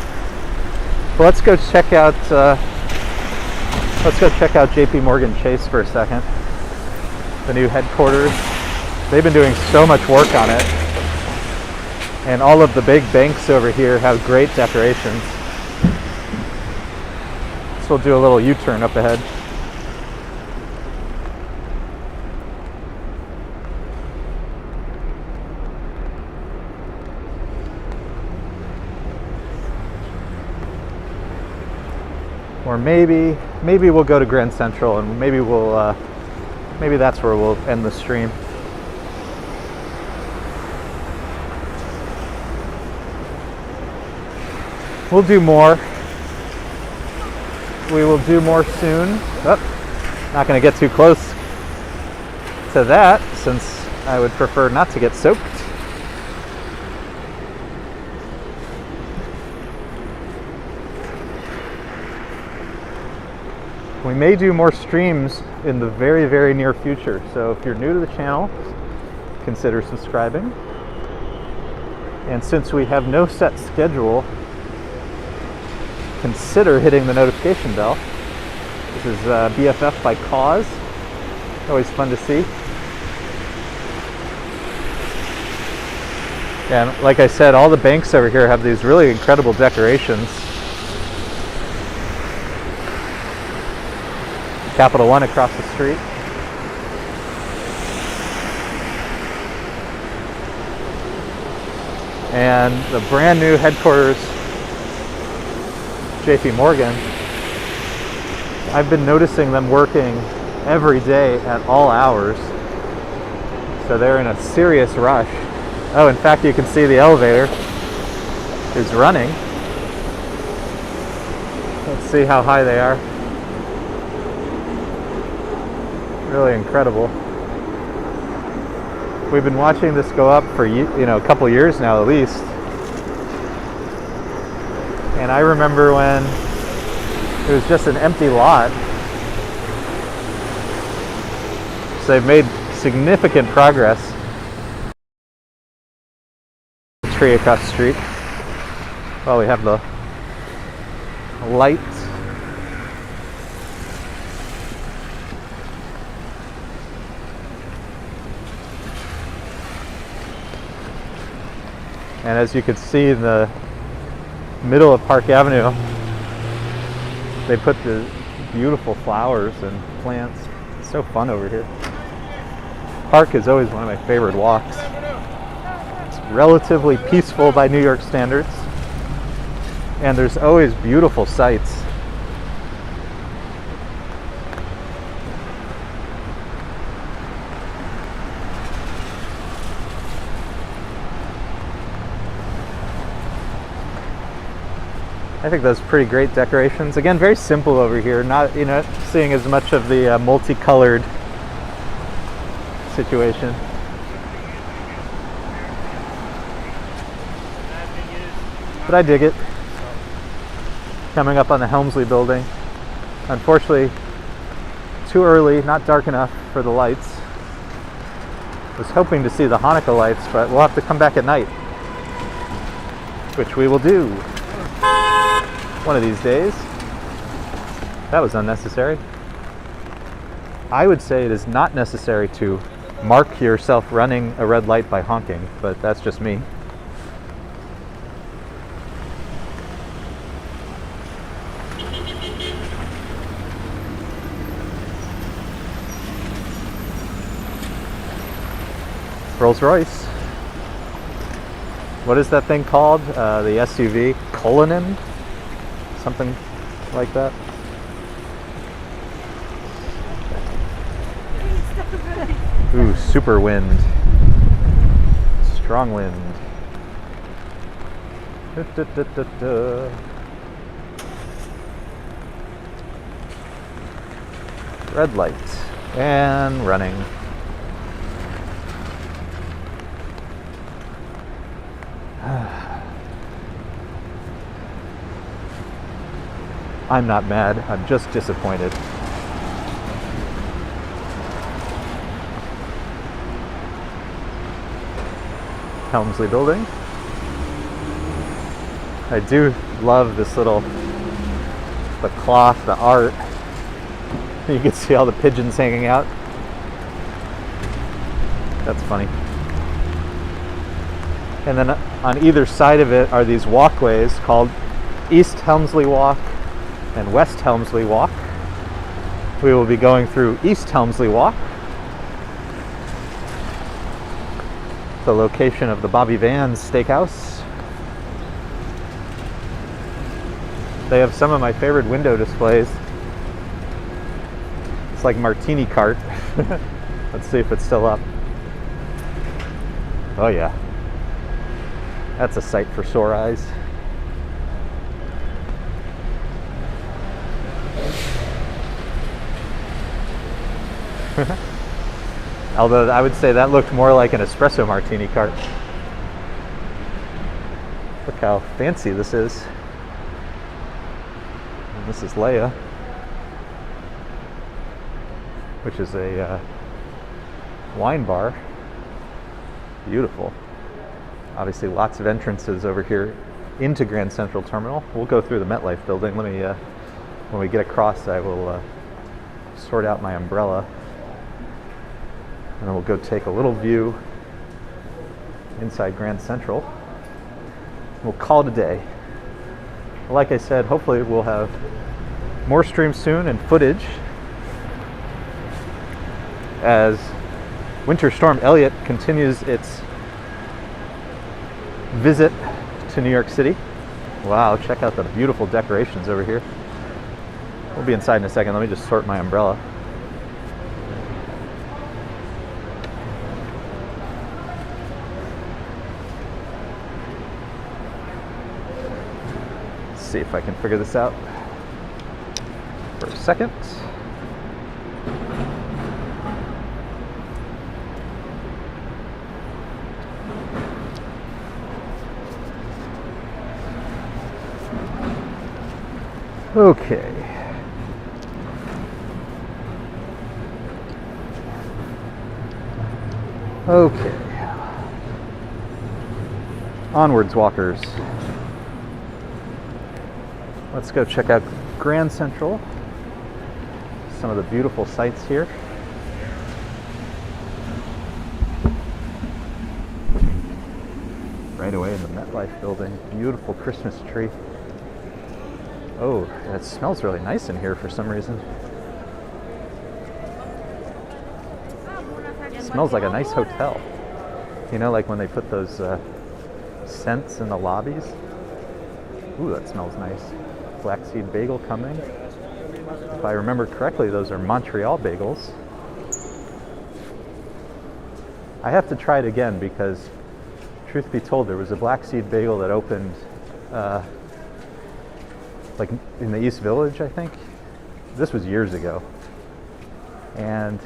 But let's go check out J.P. Morgan Chase for a second. The new headquarters. They've been doing so much work on it. And all of the big banks over here have great decorations. So we'll do a little U-turn up ahead. Or maybe we'll go to Grand Central, and maybe that's where we'll end the stream. We'll do more. We will do more soon. Not going to get too close to that, since I would prefer not to get soaked. We may do more streams in the very, very near future. So if you're new to the channel, consider subscribing. And since we have no set schedule, consider hitting the notification bell. This is BFF by Cause. Always fun to see. And like I said, all the banks over here have these really incredible decorations. Capital One across the street. And the brand new headquarters, J.P. Morgan. I've been noticing them working every day at all hours. So they're in a serious rush. Oh, in fact, you can see the elevator is running. Let's see how high they are. Really incredible. We've been watching this go up for a couple years now at least. And I remember when it was just an empty lot. So they've made significant progress. Tree across the street. Well, we have the lights. And as you can see in the middle of Park Avenue, they put the beautiful flowers and plants. It's so fun over here. Park is always one of my favorite walks. It's relatively peaceful by New York standards, and there's always beautiful sights. I think those are pretty great decorations. Again, very simple over here. Not seeing as much of the multicolored situation. But I dig it. Coming up on the Helmsley building. Unfortunately, too early, not dark enough for the lights. Was hoping to see the Hanukkah lights, but we'll have to come back at night, which we will do one of these days. That was unnecessary. I would say it is not necessary to mark yourself running a red light by honking, but that's just me. Rolls-Royce. What is that thing called? The SUV? Cullinan? Something like that. Ooh, super wind. Strong wind. Da, da, da, da, da. Red light. And running. I'm not mad, I'm just disappointed. Helmsley Building. I do love this little, the cloth, the art. You can see all the pigeons hanging out. That's funny. And then on either side of it are these walkways called East Helmsley Walk and West Helmsley Walk. We will be going through East Helmsley Walk, the location of the Bobby Van's Steakhouse. They have some of my favorite window displays. It's like Martini Cart. Let's see if it's still up. Oh yeah. That's a sight for sore eyes. Although I would say that looked more like an espresso martini cart. Look how fancy this is. And this is Leia, which is a wine bar. Beautiful. Obviously lots of entrances over here into Grand Central Terminal. We'll go through the MetLife Building. Let me, when we get across, I will sort out my umbrella. And then we'll go take a little view inside Grand Central. We'll call it a day. Like I said, hopefully we'll have more streams soon and footage as Winter Storm Elliott continues its visit to New York City. Wow, check out the beautiful decorations over here. We'll be inside in a second. Let me just sort my umbrella. Let's see if I can figure this out for a second. Okay. Okay. Onwards, walkers. Let's go check out Grand Central. Some of the beautiful sights here. Right away in the MetLife Building. Beautiful Christmas tree. Oh, it smells really nice in here for some reason. It smells like a nice hotel. You know, like when they put those scents in the lobbies. Ooh, that smells nice. Flaxseed bagel coming. If I remember correctly, those are Montreal bagels. I have to try it again because, truth be told, there was a flaxseed bagel that opened like in the East Village, I think. This was years ago. And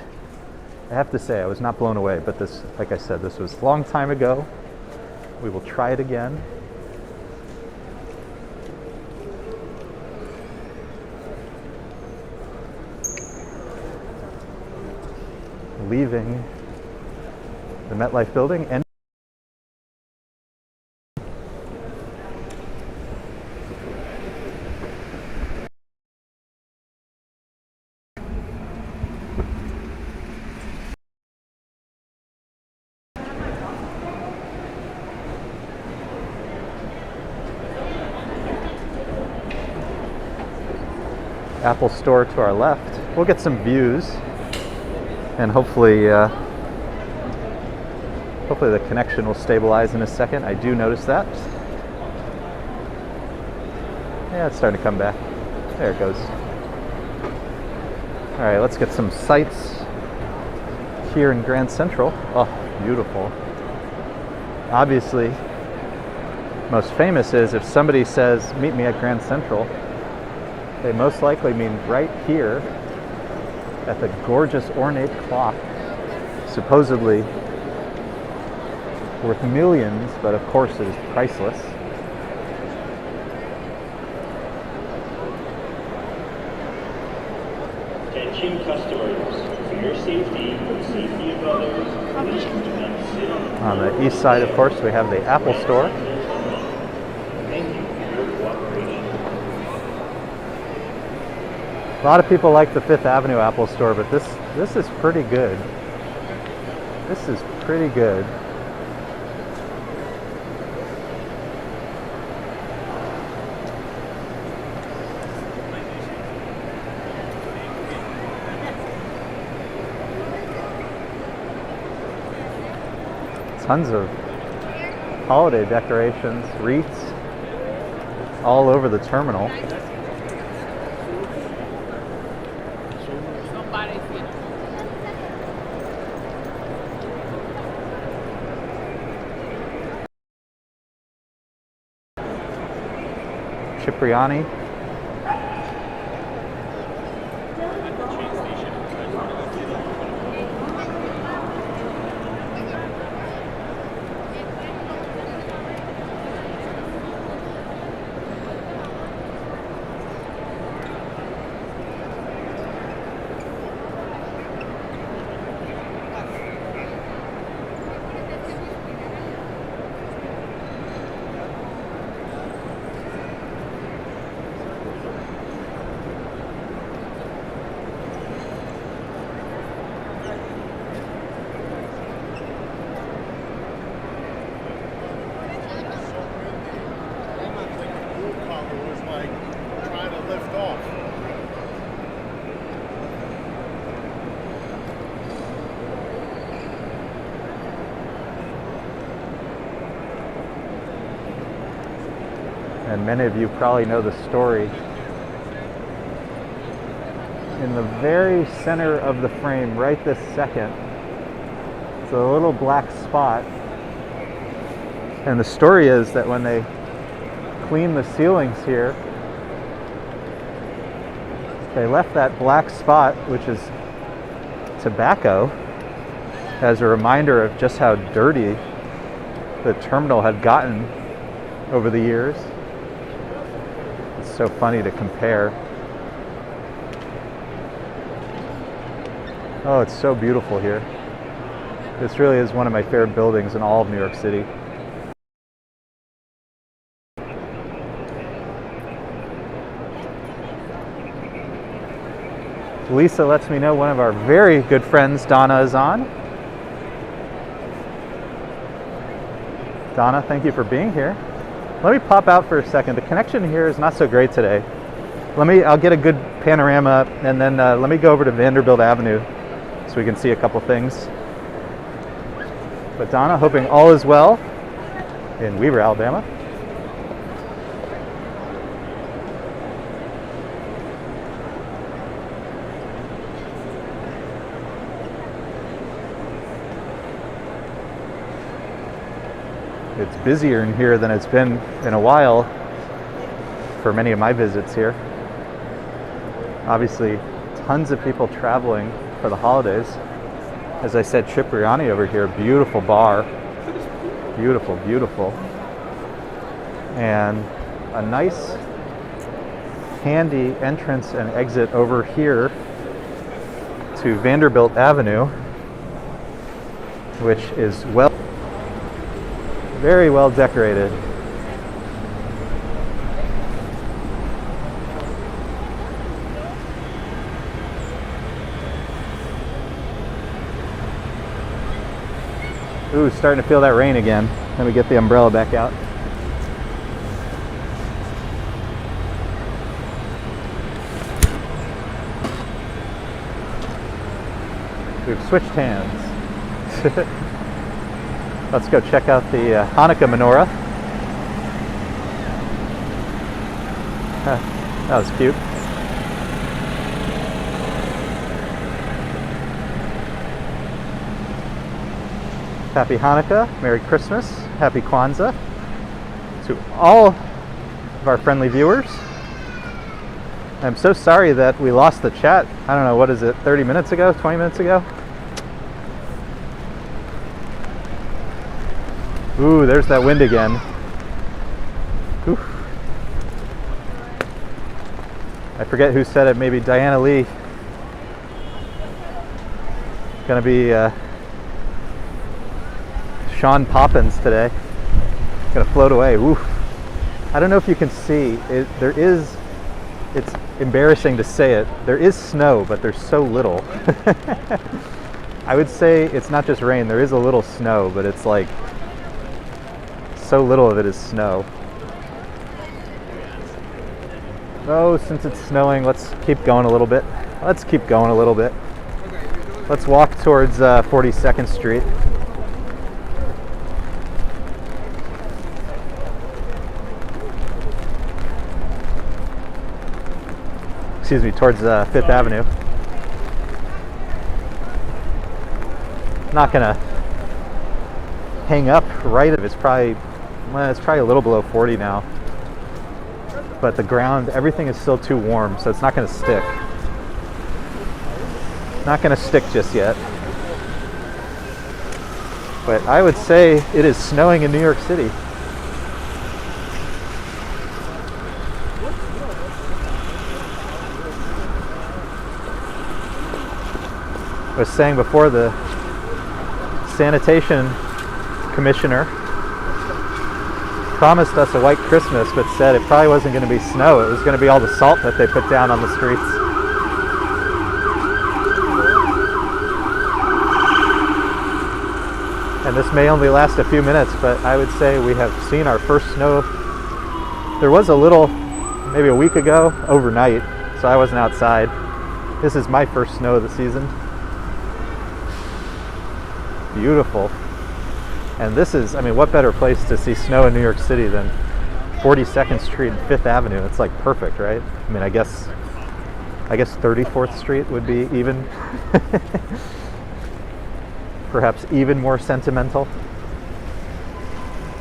I have to say, I was not blown away, but this, like I said, this was a long time ago. We will try it again. Leaving the MetLife Building and Apple Store to our left. We'll get some views, and hopefully the connection will stabilize in a second. I do notice that. Yeah, it's starting to come back. There it goes. All right, let's get some sights here in Grand Central. Oh, beautiful. Obviously, most famous is if somebody says, meet me at Grand Central, they most likely mean right here at the gorgeous ornate clock, supposedly worth millions, but of course it is priceless. Attention customers, for your safety and the safety of others, please do not sit On the east side, of course, we have the Apple Store. Thank you for your cooperation. A lot of people like the Fifth Avenue Apple Store, but this is pretty good. This is pretty good. Tons of holiday decorations, wreaths, all over the terminal. Cipriani. And many of you probably know the story. In the very center of the frame, right this second, it's a little black spot. And the story is that when they cleaned the ceilings here, they left that black spot, which is tobacco, as a reminder of just how dirty the terminal had gotten over the years. It's so funny to compare. Oh, it's so beautiful here. This really is one of my favorite buildings in all of New York City. Lisa lets me know one of our very good friends, Donna, is on. Donna, thank you for being here. Let me pop out for a second. The connection here is not so great today. I'll get a good panorama, and then let me go over to Vanderbilt Avenue so we can see a couple things. But Donna, hoping all is well in Weaver, Alabama. It's busier in here than it's been in a while for many of my visits here. Obviously, tons of people traveling for the holidays. As I said, Cipriani over here, beautiful bar. Beautiful, beautiful. And a nice, handy entrance and exit over here to Vanderbilt Avenue, which is very well decorated. Ooh, starting to feel that rain again. Let me get the umbrella back out. We've switched hands. Let's go check out the Hanukkah menorah. That was cute. Happy Hanukkah, Merry Christmas, Happy Kwanzaa to all of our friendly viewers. I'm so sorry that we lost the chat. I don't know, what is it, 30 minutes ago, 20 minutes ago? Ooh, there's that wind again. Ooh. I forget who said it, maybe Diana Lee Gonna be Sean Poppins today. Gonna float away. Oof. I don't know if you can see it. It's embarrassing to say it. There is snow, but there's so little. I would say it's not just rain. There is a little snow, but it's like so little of it is snow. Oh, since it's snowing, let's keep going a little bit. Let's keep going a little bit. Let's walk towards 42nd Street. Excuse me, towards 5th Avenue. Not gonna hang up right. It's probably a little below 40 now. But the ground, everything is still too warm, so it's not gonna stick. Not gonna stick just yet. But I would say it is snowing in New York City. I was saying before, the sanitation commissioner promised us a white Christmas, but said it probably wasn't going to be snow. It was going to be all the salt that they put down on the streets. And this may only last a few minutes, but I would say we have seen our first snow. There was a little, maybe a week ago, overnight, so I wasn't outside. This is my first snow of the season. Beautiful. And this is, I mean, what better place to see snow in New York City than 42nd Street and 5th Avenue? It's like perfect, right? I mean, I guess 34th Street would be even, perhaps even more sentimental.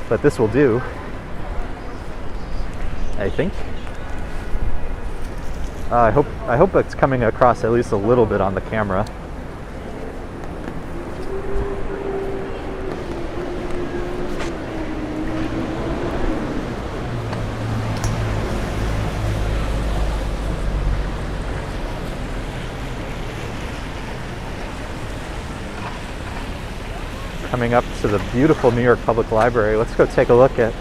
But this will do, I think. I hope it's coming across at least a little bit on the camera. Coming up to the beautiful New York Public Library. Let's go take a look at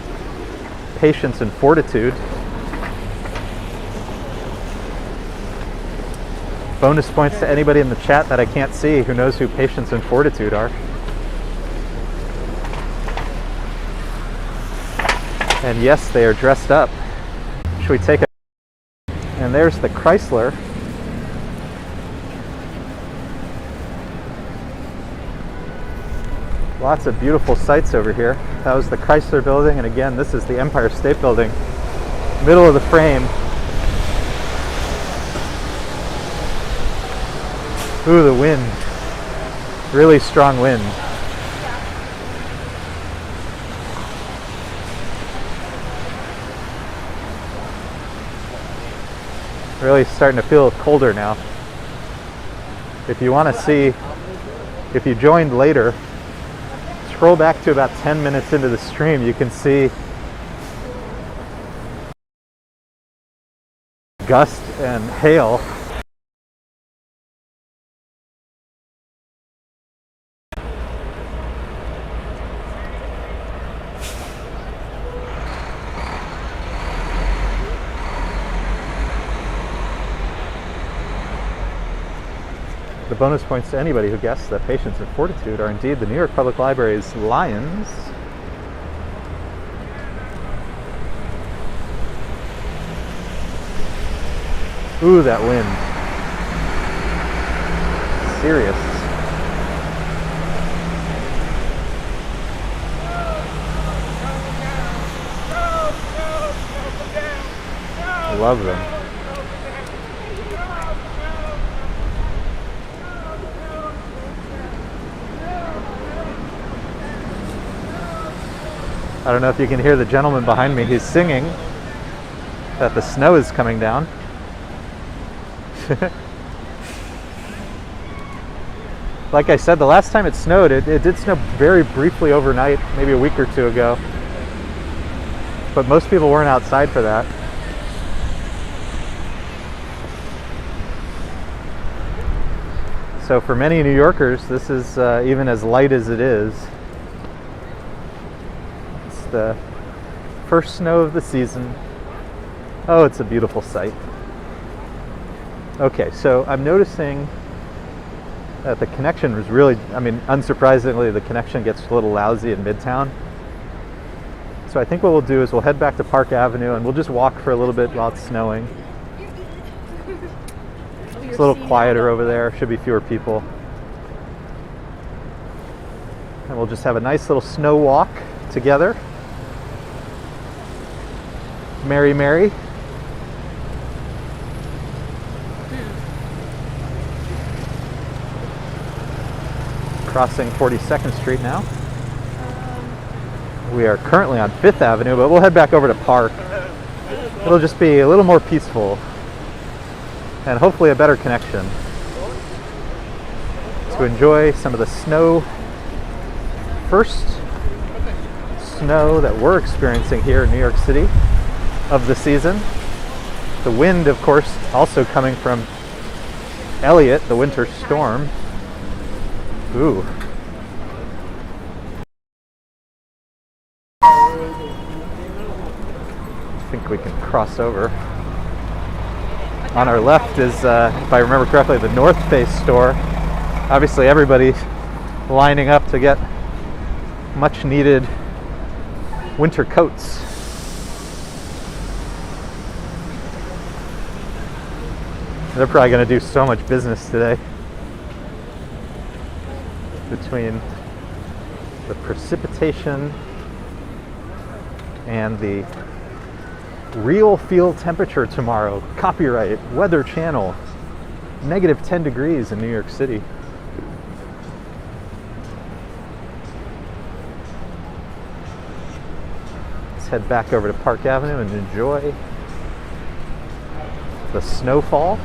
Patience and Fortitude. Bonus points to anybody in the chat that I can't see who knows who Patience and Fortitude are. And yes, they are dressed up. Should we take a... And there's the Chrysler. Lots of beautiful sights over here. That was the Chrysler Building, and again, this is the Empire State Building. Middle of the frame. Ooh, the wind. Really strong wind. Really starting to feel colder now. If you want to see, if you joined later, scroll back to about 10 minutes into the stream, you can see gust and hail. The bonus points to anybody who guessed that Patience and Fortitude are indeed the New York Public Library's lions. Ooh, that wind. Serious. I love them. I don't know if you can hear the gentleman behind me. He's singing that the snow is coming down. Like I said, the last time it snowed, it did snow very briefly overnight, maybe a week or two ago. But most people weren't outside for that. So for many New Yorkers, this is even as light as it is. It's the first snow of the season. Oh, it's a beautiful sight. Okay, so I'm noticing that the connection was really, I mean, unsurprisingly, the connection gets a little lousy in Midtown. So I think what we'll do is we'll head back to Park Avenue and we'll just walk for a little bit while it's snowing. It's a little quieter over there, should be fewer people. And we'll just have a nice little snow walk together. Merry, merry. Crossing 42nd Street now. We are currently on 5th Avenue, but we'll head back over to Park. It'll just be a little more peaceful and hopefully a better connection to enjoy some of the snow. First snow that we're experiencing here in New York City of the season. The wind, of course, also coming from Elliott, the winter storm. Ooh. I think we can cross over. On our left is, if I remember correctly, the North Face store. Obviously everybody's lining up to get much needed winter coats. They're probably going to do so much business today. Between the precipitation and the real field temperature tomorrow, copyright, Weather Channel, negative 10 degrees in New York City. Let's head back over to Park Avenue and enjoy the snowfall.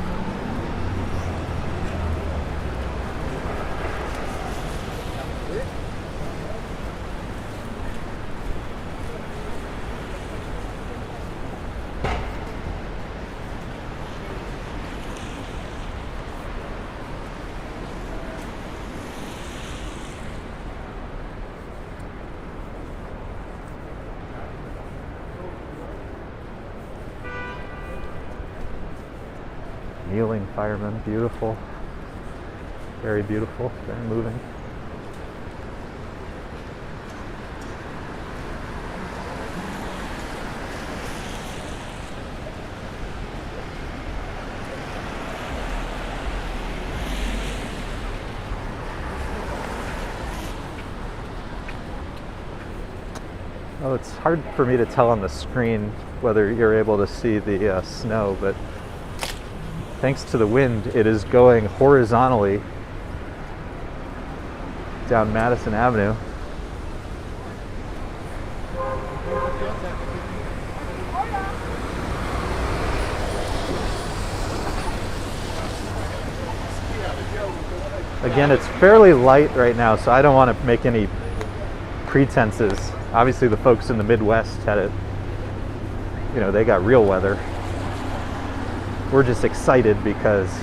Kneeling firemen, beautiful, very beautiful, very moving. Oh, it's hard for me to tell on the screen whether you're able to see the snow, but thanks to the wind, it is going horizontally down Madison Avenue. Again, it's fairly light right now, so I don't want to make any pretenses. Obviously, the folks in the Midwest had it, you know, they got real weather. We're just excited because,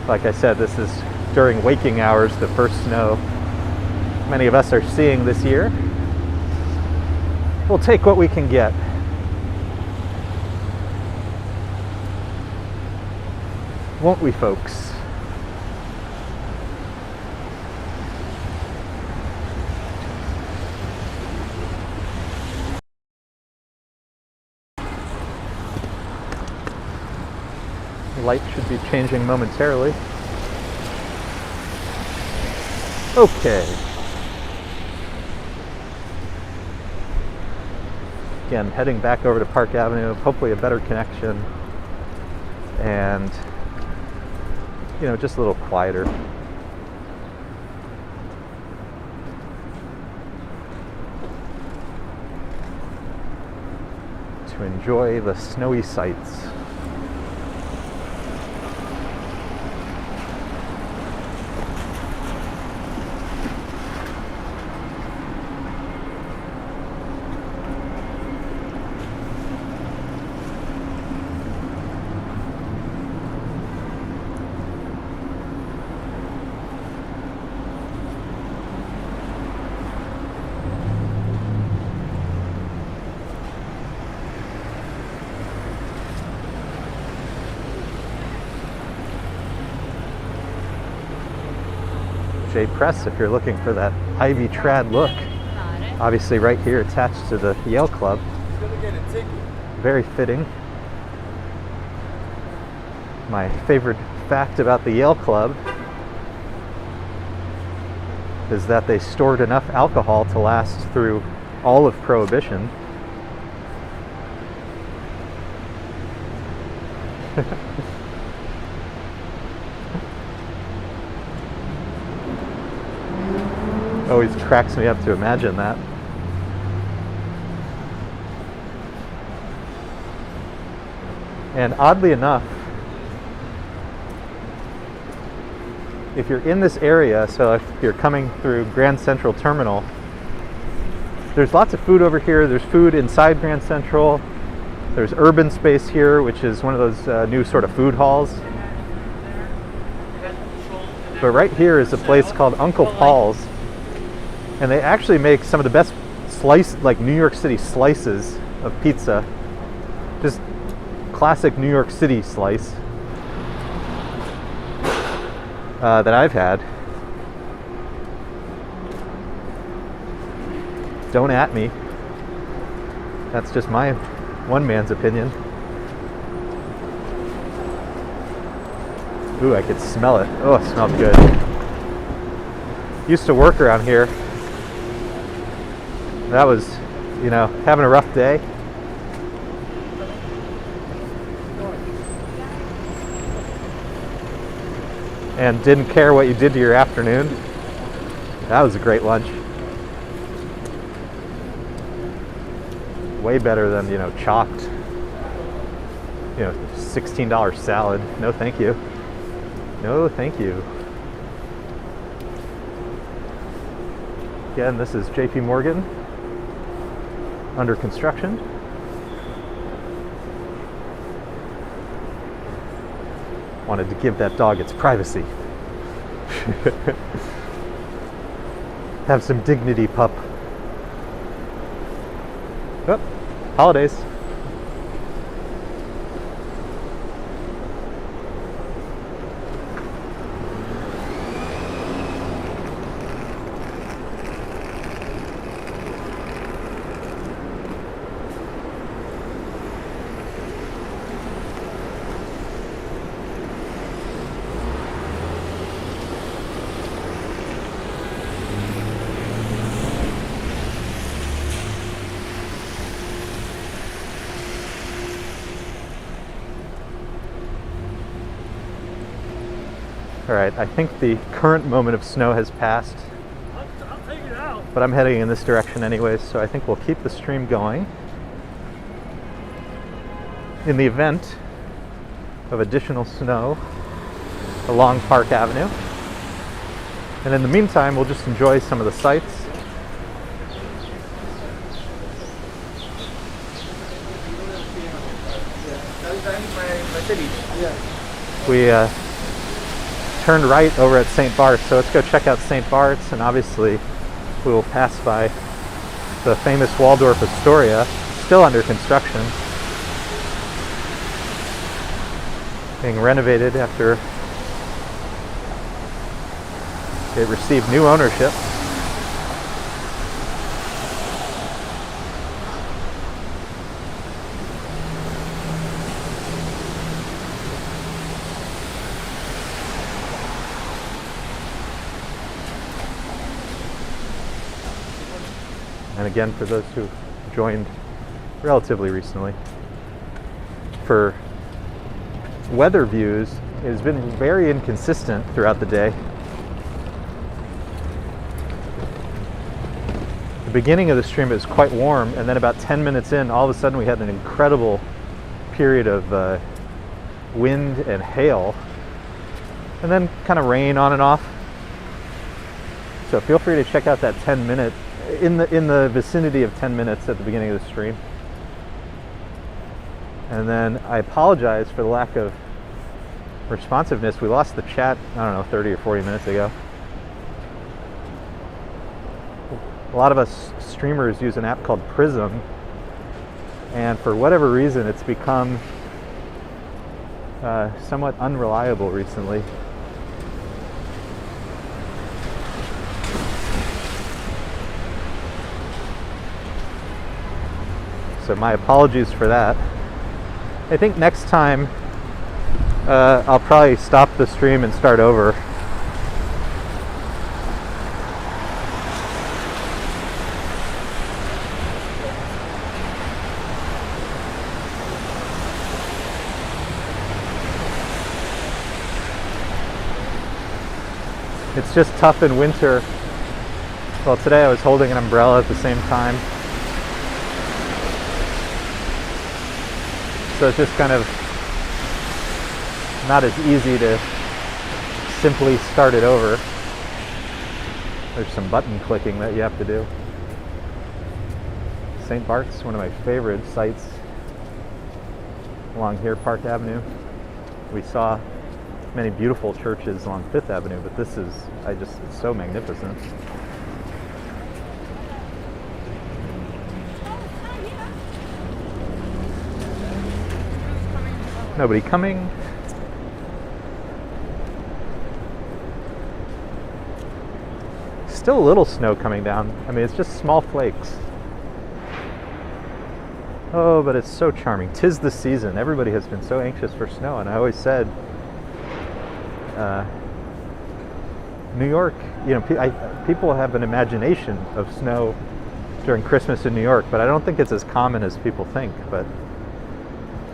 like I said, this is during waking hours, the first snow many of us are seeing this year. We'll take what we can get. Won't we, folks? Light should be changing momentarily. Okay. Again, heading back over to Park Avenue, hopefully a better connection and, you know, just a little quieter. To enjoy the snowy sights. J Press if you're looking for that Ivy trad look. Obviously right here attached to the Yale Club. Very fitting. My favorite fact about the Yale Club is that they stored enough alcohol to last through all of Prohibition. Always cracks me up to imagine that. And oddly enough, if you're in this area, so if you're coming through Grand Central Terminal, there's lots of food over here. There's food inside Grand Central. There's urban space here, which is one of those new sort of food halls. But right here is a place called Uncle Paul's, and they actually make some of the best like New York City slices of pizza. Just classic New York City slice that I've had. Don't at me. That's just my one man's opinion. Ooh, I could smell it. Oh, it smelled good. Used to work around here. That was, having a rough day. And didn't care what you did to your afternoon. That was a great lunch. Way better than, chocked, $16 salad. No, thank you. No, thank you. Again, this is JP Morgan, under construction. Wanted to give that dog its privacy. Have some dignity, pup. Oh, holidays. All right, I think the current moment of snow has passed. I'll take it out. But I'm heading in this direction anyways, so I think we'll keep the stream going. In the event of additional snow along Park Avenue. And in the meantime, we'll just enjoy some of the sights. We turned right over at St. Bart's, so let's go check out St. Bart's, and obviously we will pass by the famous Waldorf Astoria, still under construction, being renovated after it received new ownership. And again, for those who joined relatively recently, for weather views, it has been very inconsistent throughout the day. The beginning of the stream, it was quite warm, and then about 10 minutes in, all of a sudden we had an incredible period of wind and hail, and then kind of rain on and off. So feel free to check out that 10-minute, in the vicinity of 10 minutes at the beginning of the stream. And then I apologize for the lack of responsiveness. We lost the chat, I don't know, 30 or 40 minutes ago. A lot of us streamers use an app called Prism, and for whatever reason it's become somewhat unreliable recently. so my apologies for that. I think next time I'll probably stop the stream and start over. It's just tough in winter. Well, today I was holding an umbrella at the same time. So it's just kind of not as easy to simply start it over. There's some button clicking that you have to do. St. Bart's, one of my favorite sites along here, Park Avenue. We saw many beautiful churches along Fifth Avenue, but this is, it's so magnificent. Nobody coming. Still a little snow coming down. I mean, it's just small flakes. Oh, but it's so charming. 'Tis the season. Everybody has been so anxious for snow, and I always said, New York, you know, people have an imagination of snow during Christmas in New York, but I don't think it's as common as people think. But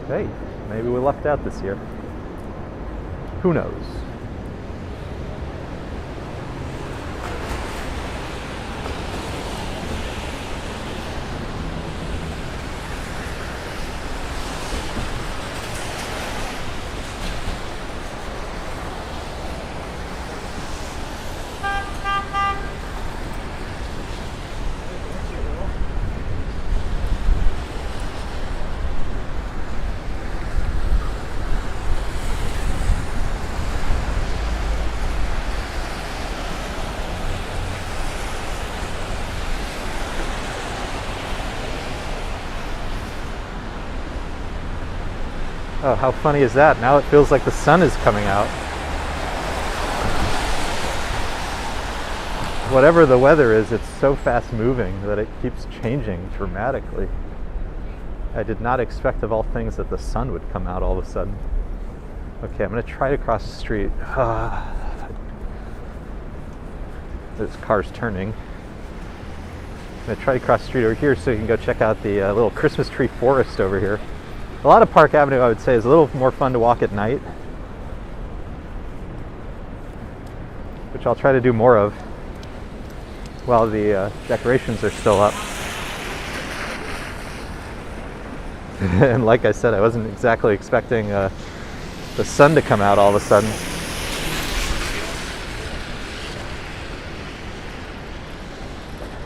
hey, maybe we lucked out this year. Who knows? Oh, how funny is that? Now it feels like the sun is coming out. Whatever the weather is, it's so fast moving that it keeps changing dramatically. I did not expect, of all things, that the sun would come out all of a sudden. Okay, I'm going to try to cross the street. This car's turning. I'm going to try to cross the street over here so you can go check out the little Christmas tree forest over here. A lot of Park Avenue, I would say, is a little more fun to walk at night, which I'll try to do more of while the decorations are still up. And like I said, I wasn't exactly expecting the sun to come out all of a sudden.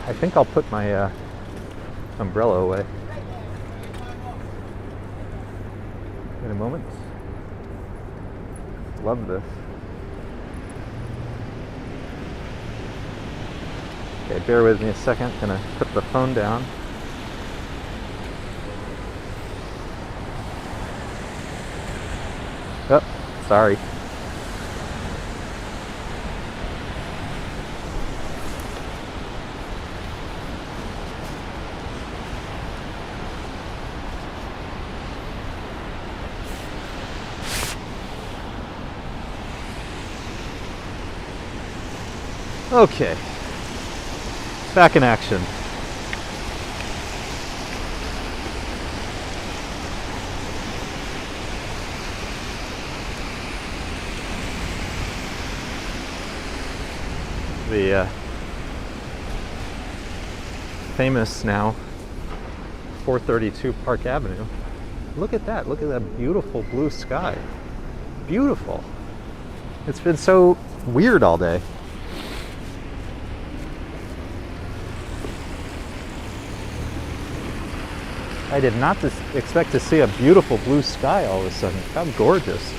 I think I'll put my umbrella away in a moment. Love this. Okay, bear with me a second. Gonna put the phone down. Oh, sorry. Okay, back in action. The famous now 432 Park Avenue. Look at that. Look at that beautiful blue sky. Beautiful. It's been so weird all day. I did not expect to see a beautiful blue sky all of a sudden. How gorgeous.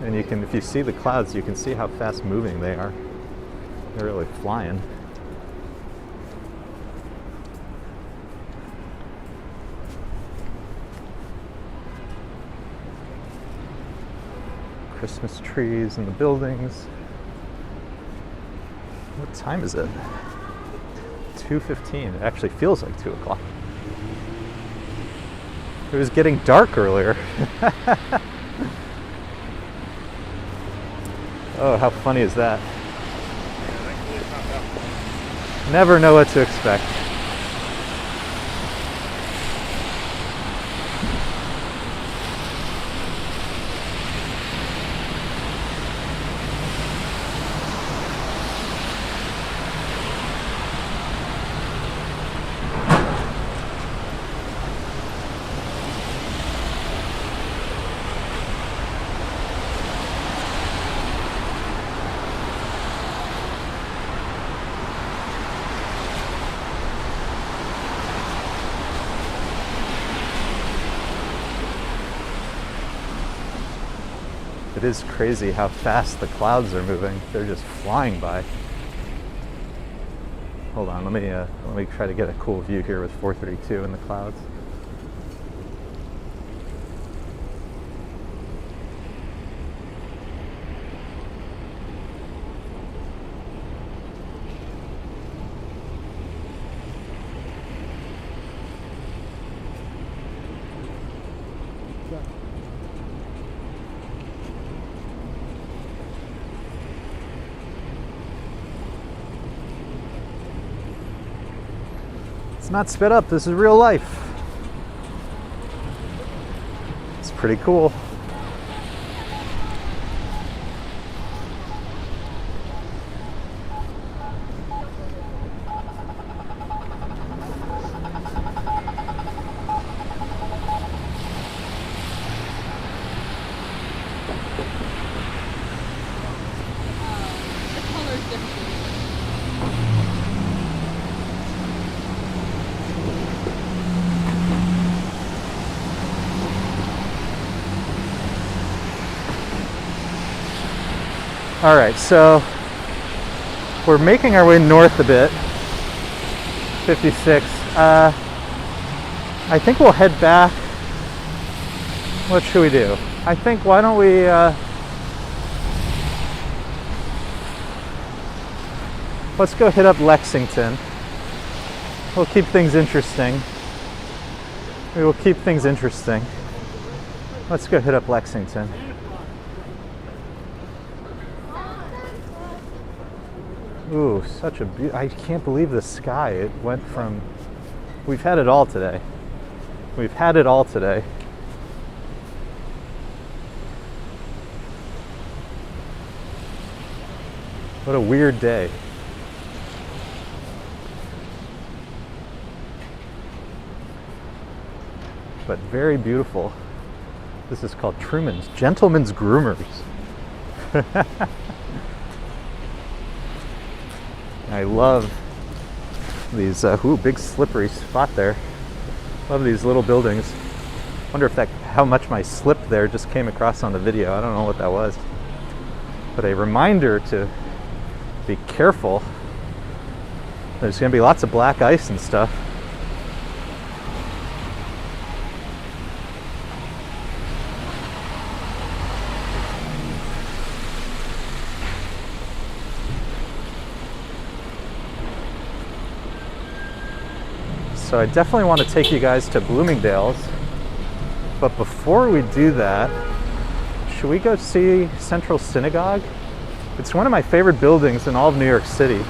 And you can, if you see the clouds, you can see how fast moving they are. They're really flying. Christmas trees in the buildings. What time is it? 2:15. It actually feels like 2 o'clock. It was getting dark earlier. Oh, how funny is that? Never know what to expect. It is crazy how fast the clouds are moving. They're just flying by. Hold on, let me try to get a cool view here with 432 in the clouds. It's not sped up, this is real life. It's pretty cool. All right, so we're making our way north a bit. 56. I think we'll head back. What should we do? I think, why don't we let's go hit up Lexington. We'll keep things interesting. We will keep things interesting. Let's go hit up Lexington. Ooh, such a I can't believe the sky. It went from, we've had it all today. We've had it all today. What a weird day. But very beautiful. This is called Truman's Gentlemen's Groomers. I love these, big slippery spot there. Love these little buildings. Wonder if how much my slip there just came across on the video. I don't know what that was. But a reminder to be careful. There's gonna be lots of black ice and stuff. So I definitely want to take you guys to Bloomingdales. But before we do that, should we go see Central Synagogue? It's one of my favorite buildings in all of New York City.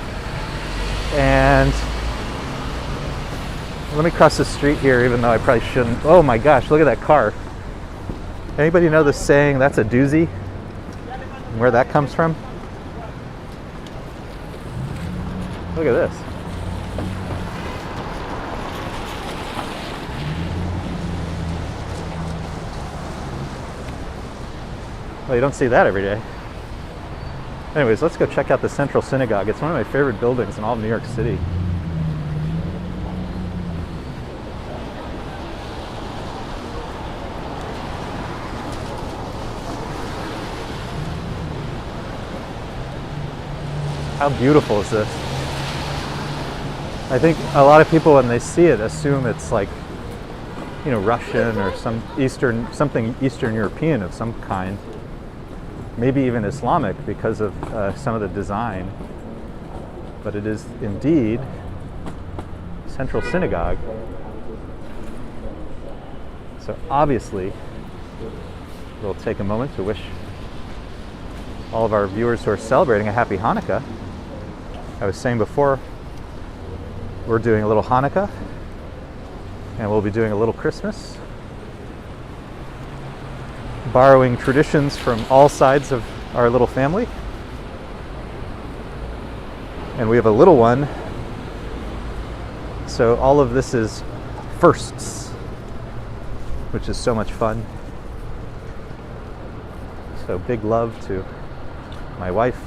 And let me cross the street here, even though I probably shouldn't. Oh my gosh, look at that car. Anybody know the saying, that's a doozy? And where that comes from? Look at this. Well, you don't see that every day. Anyways, let's go check out the Central Synagogue. It's one of my favorite buildings in all of New York City. How beautiful is this? I think a lot of people, when they see it, assume it's like, you know, Russian or something Eastern European of some kind. maybe even Islamic because of some of the design. But it is indeed Central Synagogue. So obviously, we'll take a moment to wish all of our viewers who are celebrating a happy Hanukkah. I was saying before, we're doing a little Hanukkah, and we'll be doing a little Christmas, borrowing traditions from all sides of our little family. And we have a little one, so all of this is firsts, which is so much fun. So big love to my wife,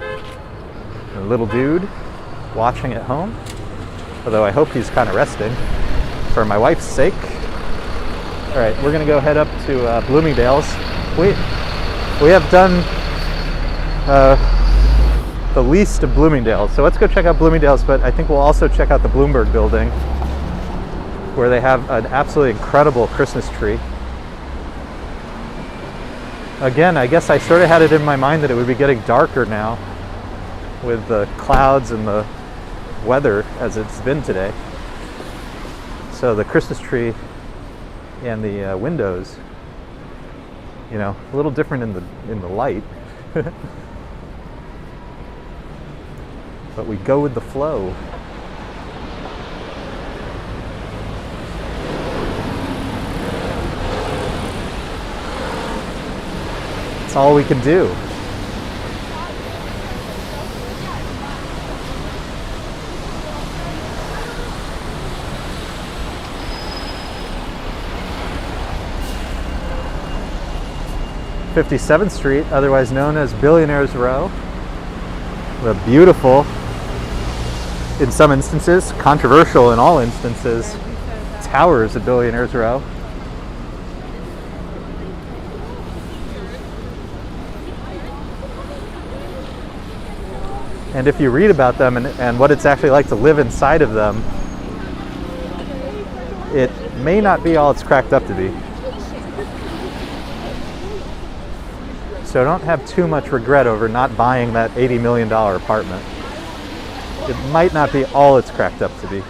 and a little dude watching at home, although I hope he's kind of resting for my wife's sake. All right, we're gonna go head up to Bloomingdales. We have done the least of Bloomingdales, so let's go check out Bloomingdales, but I think we'll also check out the Bloomberg building, where they have an absolutely incredible Christmas tree. Again, I guess I sort of had it in my mind that it would be getting darker now with the clouds and the weather as it's been today. So the Christmas tree and the windows, you know, a little different in the light. But we go with the flow. That's all we can do. (57th Street), otherwise known as Billionaires Row. The beautiful, in some instances, controversial in all instances, towers at Billionaires Row. And if you read about them and what it's actually like to live inside of them, it may not be all it's cracked up to be. So don't have too much regret over not buying that $80 million apartment. It might not be all it's cracked up to be. You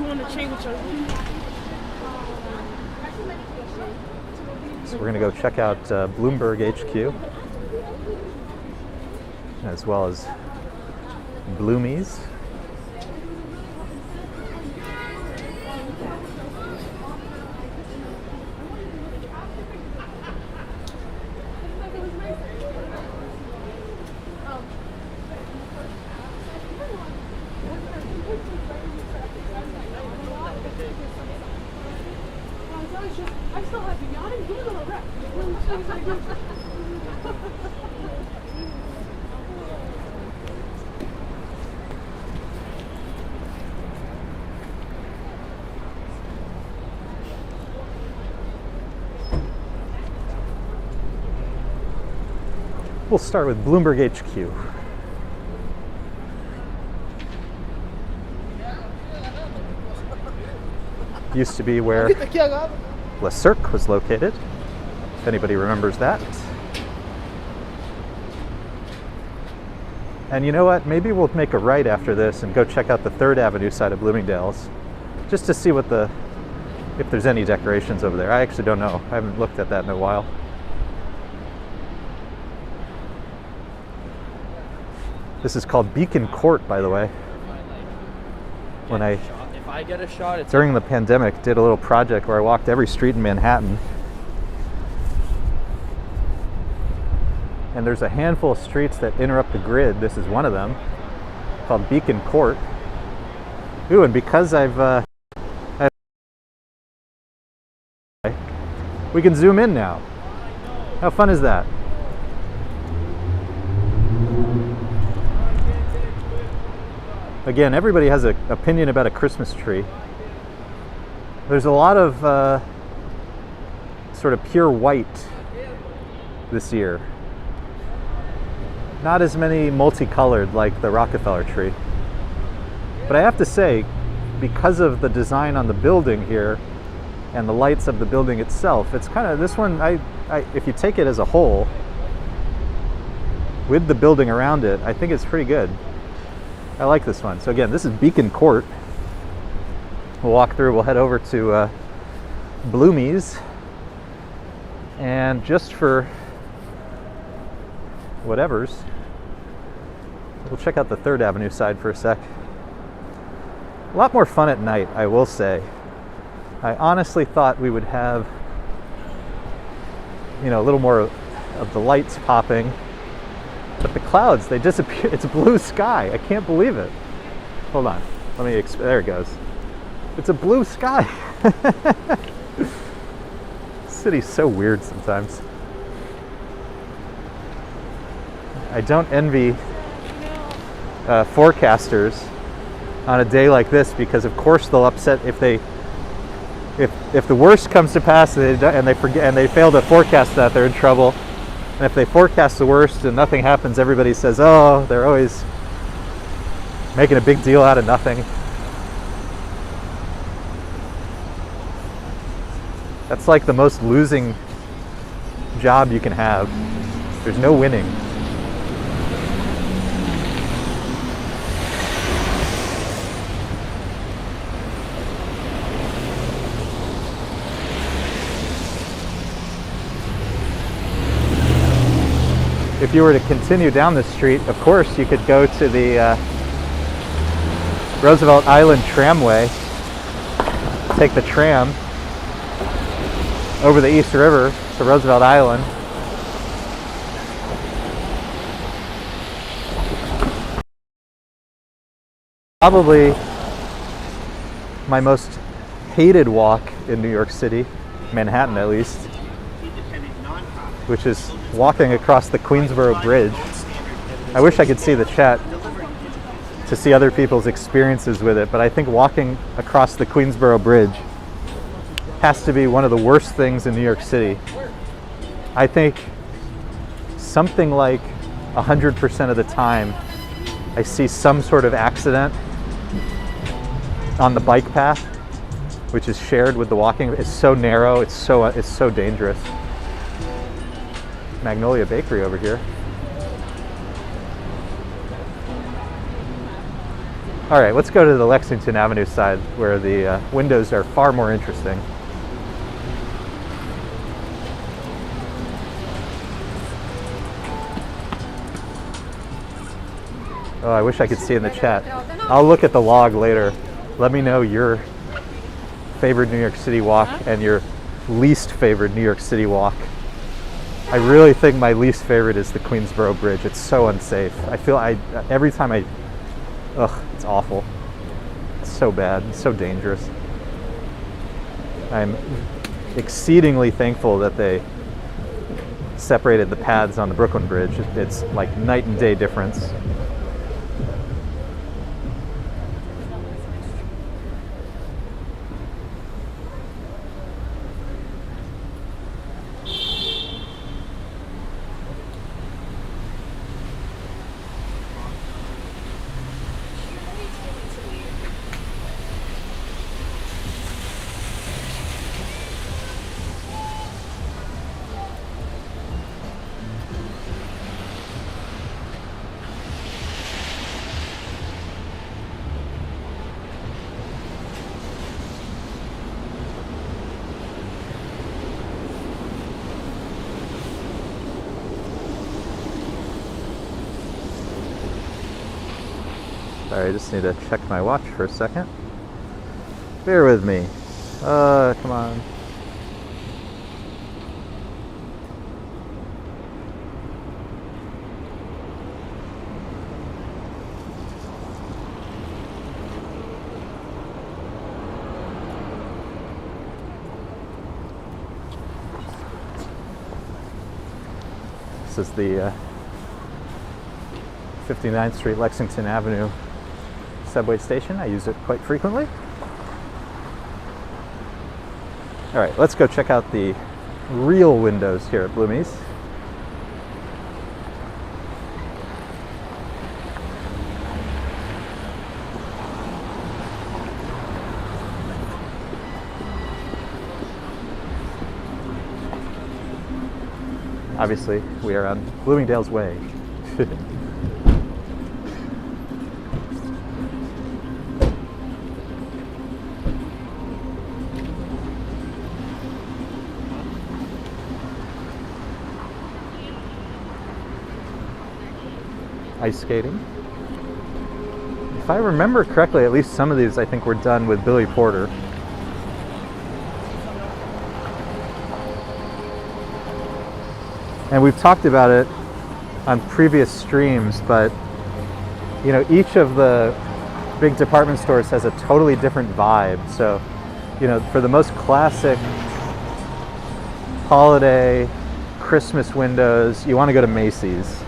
want to change your So we're going to go check out Bloomberg HQ, as well as Bloomies. I still have the yawning. He's a little wreck. We'll start with Bloomberg HQ. Used to be where Le Cirque was located, if anybody remembers that. And you know what? Maybe we'll make a right after this and go check out the 3rd Avenue side of Bloomingdale's, just to see what if there's any decorations over there. I actually don't know. I haven't looked at that in a while. This is called Beacon Court, by the way. When If I get a shot, it's during the pandemic, did a little project where I walked every street in Manhattan. And there's a handful of streets that interrupt the grid. This is one of them, called Beacon Court. Ooh, and because we can zoom in now. How fun is that? Again, everybody has an opinion about a Christmas tree. There's a lot of sort of pure white this year. Not as many multicolored like the Rockefeller tree. But I have to say, because of the design on the building here, and the lights of the building itself. It's kind of, this one, if you take it as a whole, with the building around it, I think it's pretty good. I like this one. So again, this is Beacon Court. We'll walk through, we'll head over to Bloomie's, and just for whatevers, we'll check out the 3rd Avenue side for a sec. A lot more fun at night, I will say. I honestly thought we would have, you know, a little more of the lights popping, but the clouds, they disappear. It's blue sky. I can't believe it. Hold on. Let me, there it goes. It's a blue sky. City's so weird sometimes. I don't envy forecasters on a day like this, because of course they'll upset if the worst comes to pass and they forget and they fail to forecast that, they're in trouble. And if they forecast the worst and nothing happens, everybody says, oh, they're always making a big deal out of nothing. That's like the most losing job you can have. There's no winning. If you were to continue down the street, of course, you could go to the Roosevelt Island tramway, take the tram over the East River to Roosevelt Island. Probably my most hated walk in New York City, Manhattan at least, which is walking across the Queensboro Bridge. I wish I could see the chat to see other people's experiences with it, but I think walking across the Queensboro Bridge has to be one of the worst things in New York City. I think something like 100% of the time I see some sort of accident on the bike path, which is shared with the walking. It's so narrow, it's so dangerous. Magnolia Bakery over here. All right, let's go to the Lexington Avenue side where the windows are far more interesting. Oh, I wish I could see in the chat. I'll look at the log later. Let me know your favorite New York City walk and your least favorite New York City walk. I really think my least favorite is the Queensboro Bridge. It's so unsafe. I feel every time it's awful. It's so bad, it's so dangerous. I'm exceedingly thankful that they separated the paths on the Brooklyn Bridge. It's like night and day difference. Sorry, I just need to check my watch for a second. Bear with me. Come on. This is the 59th Street, Lexington Avenue subway station. I use it quite frequently. All right, let's go check out the real windows here at Bloomie's. Obviously, we are on Bloomingdale's Way. Ice skating. If I remember correctly, at least some of these I think were done with Billy Porter. And we've talked about it on previous streams, but you know, each of the big department stores has a totally different vibe. So, you know, for the most classic holiday Christmas windows, you want to go to Macy's.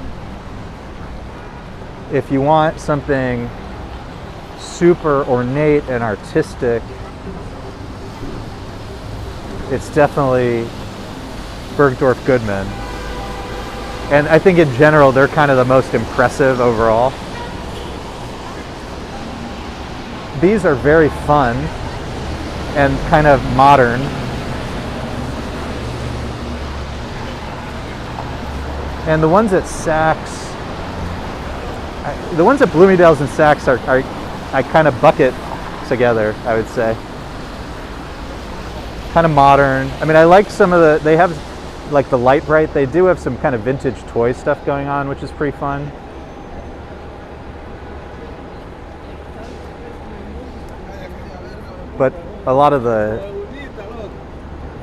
If you want something super ornate and artistic, it's definitely Bergdorf Goodman. And I think in general, they're kind of the most impressive overall. These are very fun and kind of modern. And the ones at Saks, the ones at Bloomingdale's and Saks are I kind of bucket together, I would say. Kind of modern. I mean, I like some of the, they have like the Light Bright, they do have some kind of vintage toy stuff going on, which is pretty fun. But a lot of the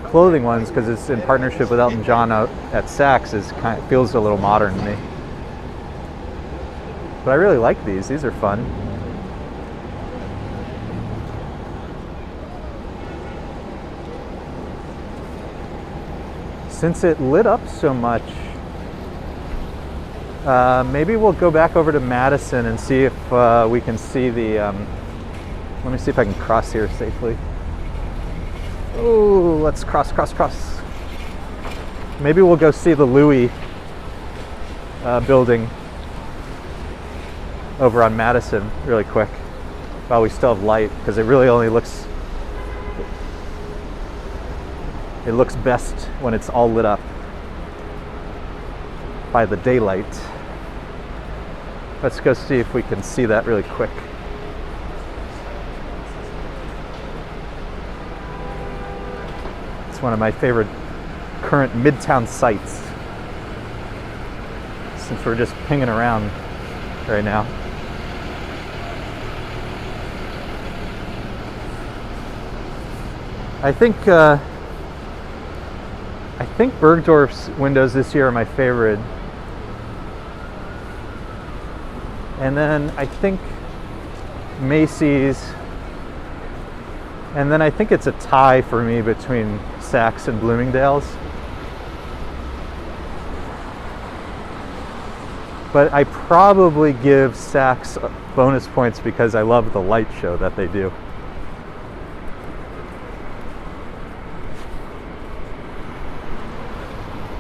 clothing ones, because it's in partnership with Elton John out at Saks, is kind of, feels a little modern to me. But I really like these. These are fun. Since it lit up so much, maybe we'll go back over to Madison and see if we can see the, let me see if I can cross here safely. Oh, let's cross. Maybe we'll go see the Louis building over on Madison really quick while we still have light, because it really only looks, it looks best when it's all lit up by the daylight. Let's go see if we can see that really quick. It's one of my favorite current Midtown sites, since we're just pinging around right now. I think Bergdorf's windows this year are my favorite. And then I think Macy's. And then I think it's a tie for me between Saks and Bloomingdale's. But I probably give Saks bonus points because I love the light show that they do.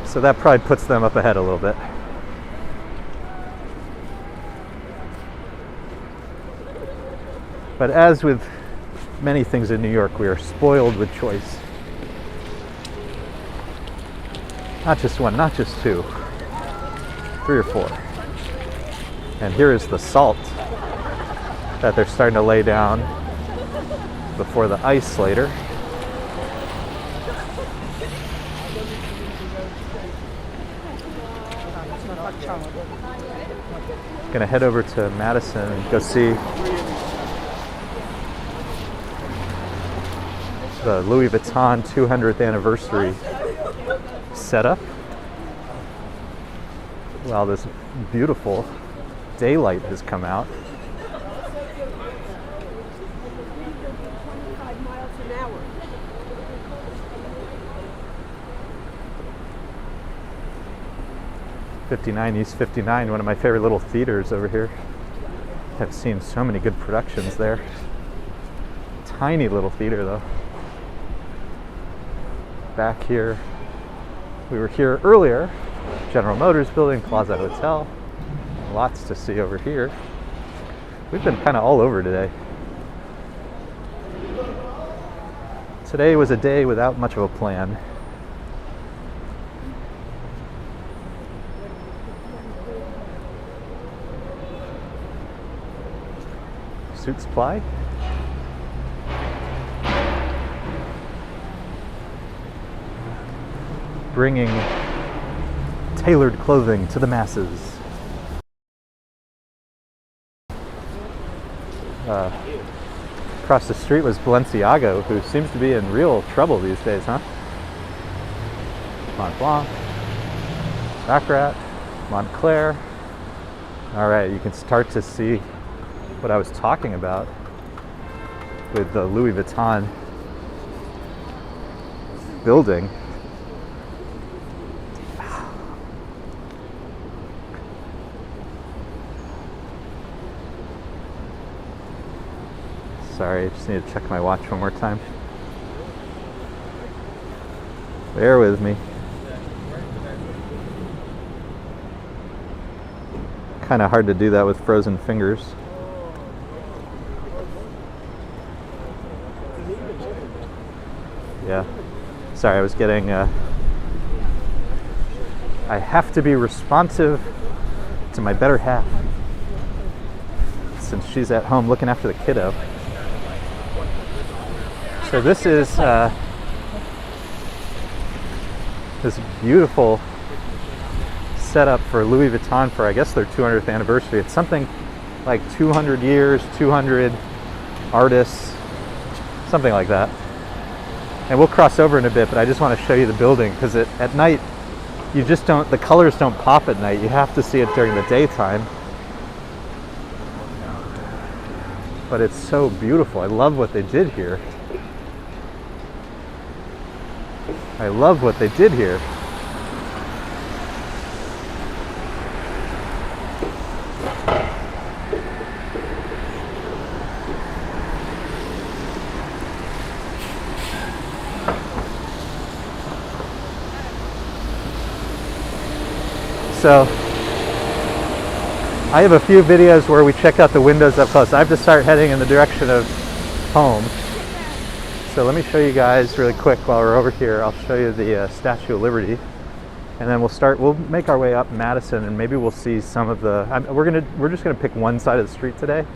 So that probably puts them up ahead a little bit. But as with many things in New York, we are spoiled with choice. Not just one, not just two, 3 or 4. And here is the salt that they're starting to lay down before the ice later. Gonna head over to Madison and go see the Louis Vuitton 200th anniversary setup. Wow, this beautiful daylight has come out. 25 miles an hour. East 59, one of my favorite little theaters over here. I've seen so many good productions there. Tiny little theater though. Back here, we were here earlier. General Motors building, Plaza Hotel. Lots to see over here. We've been kind of all over today. Today was a day without much of a plan. suit supply. Bringing tailored clothing to the masses. Across the street was Balenciaga, who seems to be in real trouble these days, huh? Montblanc, Baccarat, Montclair. All right, you can start to see what I was talking about with the Louis Vuitton building. Sorry, I just need to check my watch one more time. Bear with me. Kind of hard to do that with frozen fingers. Yeah. Sorry, I was getting... I have to be responsive to my better half, since she's at home looking after the kiddo. So this is this beautiful setup for Louis Vuitton for, I guess, their 200th anniversary. It's something like 200 years, 200 artists, something like that. And we'll cross over in a bit, but I just want to show you the building, because at night, you just don't, the colors don't pop at night. You have to see it during the daytime. But it's so beautiful. I love what they did here. I love what they did here. So I have a few videos where we check out the windows up close. I have to start heading in the direction of home. So let me show you guys really quick while we're over here. I'll show you the Statue of Liberty, and then we'll make our way up Madison, and maybe we'll see some of the, we're just gonna pick one side of the street today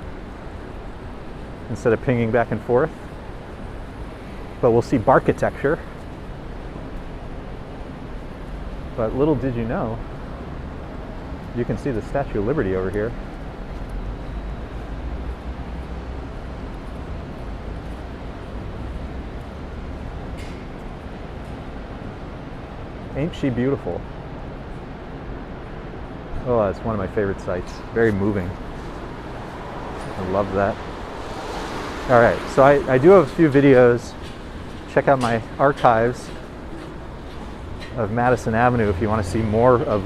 instead of pinging back and forth. But we'll see Barkitecture. But little did you know, you can see the Statue of Liberty over here. Ain't she beautiful? Oh, it's one of my favorite sights. Very moving. I love that. All right, so I do have a few videos. Check out my archives of Madison Avenue if you want to see more of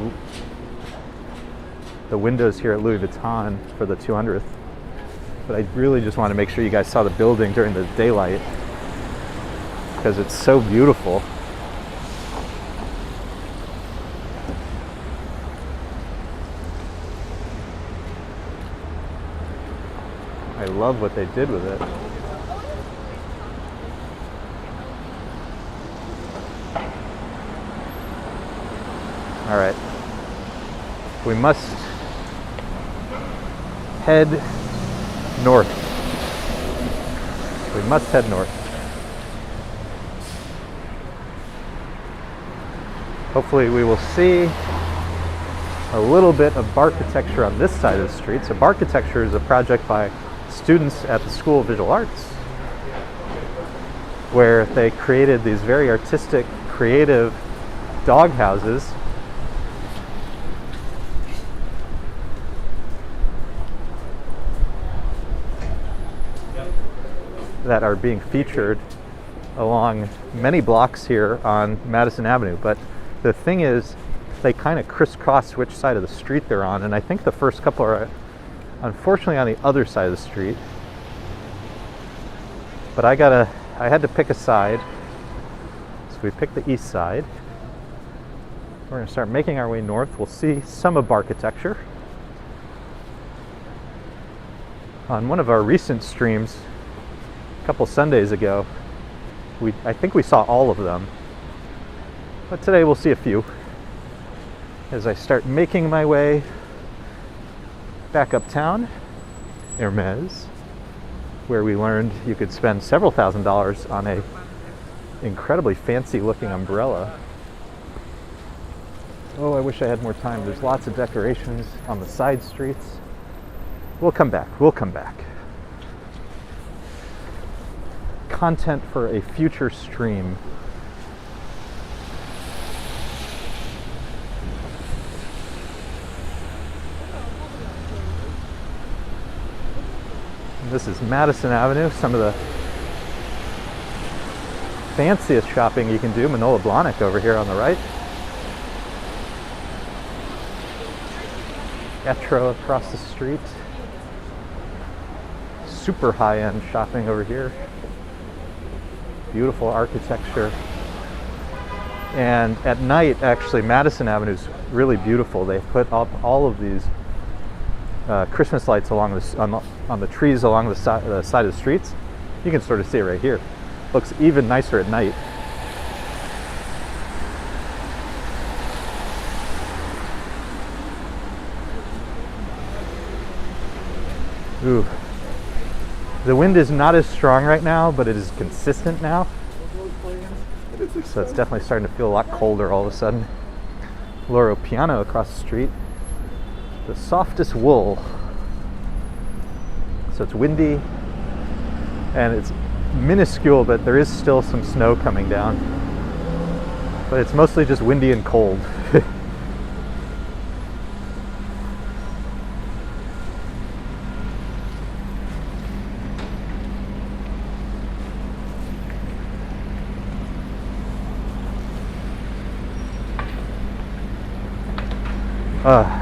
the windows here at Louis Vuitton for the 200th. But I really just want to make sure you guys saw the building during the daylight, because it's so beautiful. I love what they did with it. All right, we must head north. We must head north. Hopefully we will see a little bit of Barkitecture on this side of the street. So Barkitecture is a project by students at the School of Visual Arts, where they created these very artistic, creative dog houses that are being featured along many blocks here on Madison Avenue. But the thing is, they kind of crisscross which side of the street they're on, and I think the first couple are unfortunately on the other side of the street. But I had to pick a side, so we picked the east side. We're going to start making our way north. We'll see some of Barkitecture. On one of our recent streams a couple Sundays ago, I think we saw all of them, but today we'll see a few as I start making my way back uptown. Hermes. where we learned you could spend several $1,000s on a incredibly fancy looking umbrella. Oh, I wish I had more time. There's lots of decorations on the side streets. We'll come back. We'll come back. Content for a future stream. And this is Madison Avenue, some of the fanciest shopping you can do. Manola Blahnik over here on the right. Etro across the street. Super high-end shopping over here. Beautiful architecture. And at night, actually, Madison Avenue is really beautiful. They've put up all of these Christmas lights along on the trees along the side of the streets. You can sort of see it right here. Looks even nicer at night. Ooh. The wind is not as strong right now, but it is consistent now. So it's definitely starting to feel a lot colder all of a sudden. Loro Piano across the street. The softest wool. So it's windy and it's minuscule, but there is still some snow coming down. But it's mostly just windy and cold.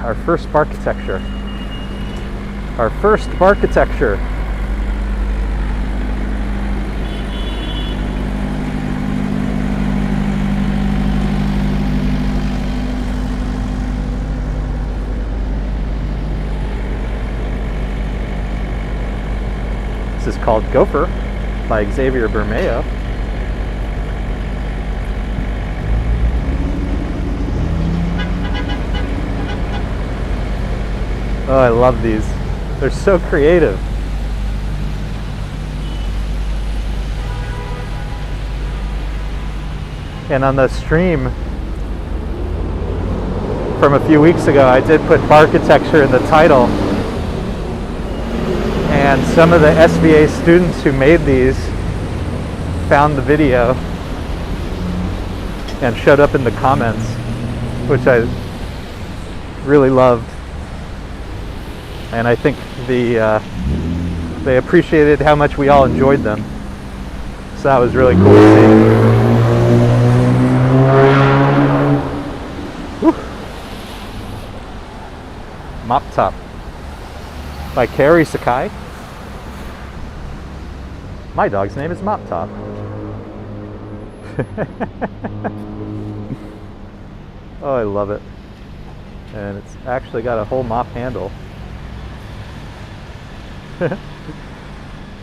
Our first Barkitecture. Our first Barkitecture. This is called Gopher by Xavier Bermeo. Oh, I love these. They're so creative. And on the stream from a few weeks ago, I did put Barkitecture in the title. And some of the SVA students who made these found the video and showed up in the comments, which I really loved. And I think they appreciated how much we all enjoyed them. So that was really cool to see. Whew. Mop Top by Carrie Sakai. My dog's name is Mop Top. Oh, I love it. And it's actually got a whole mop handle.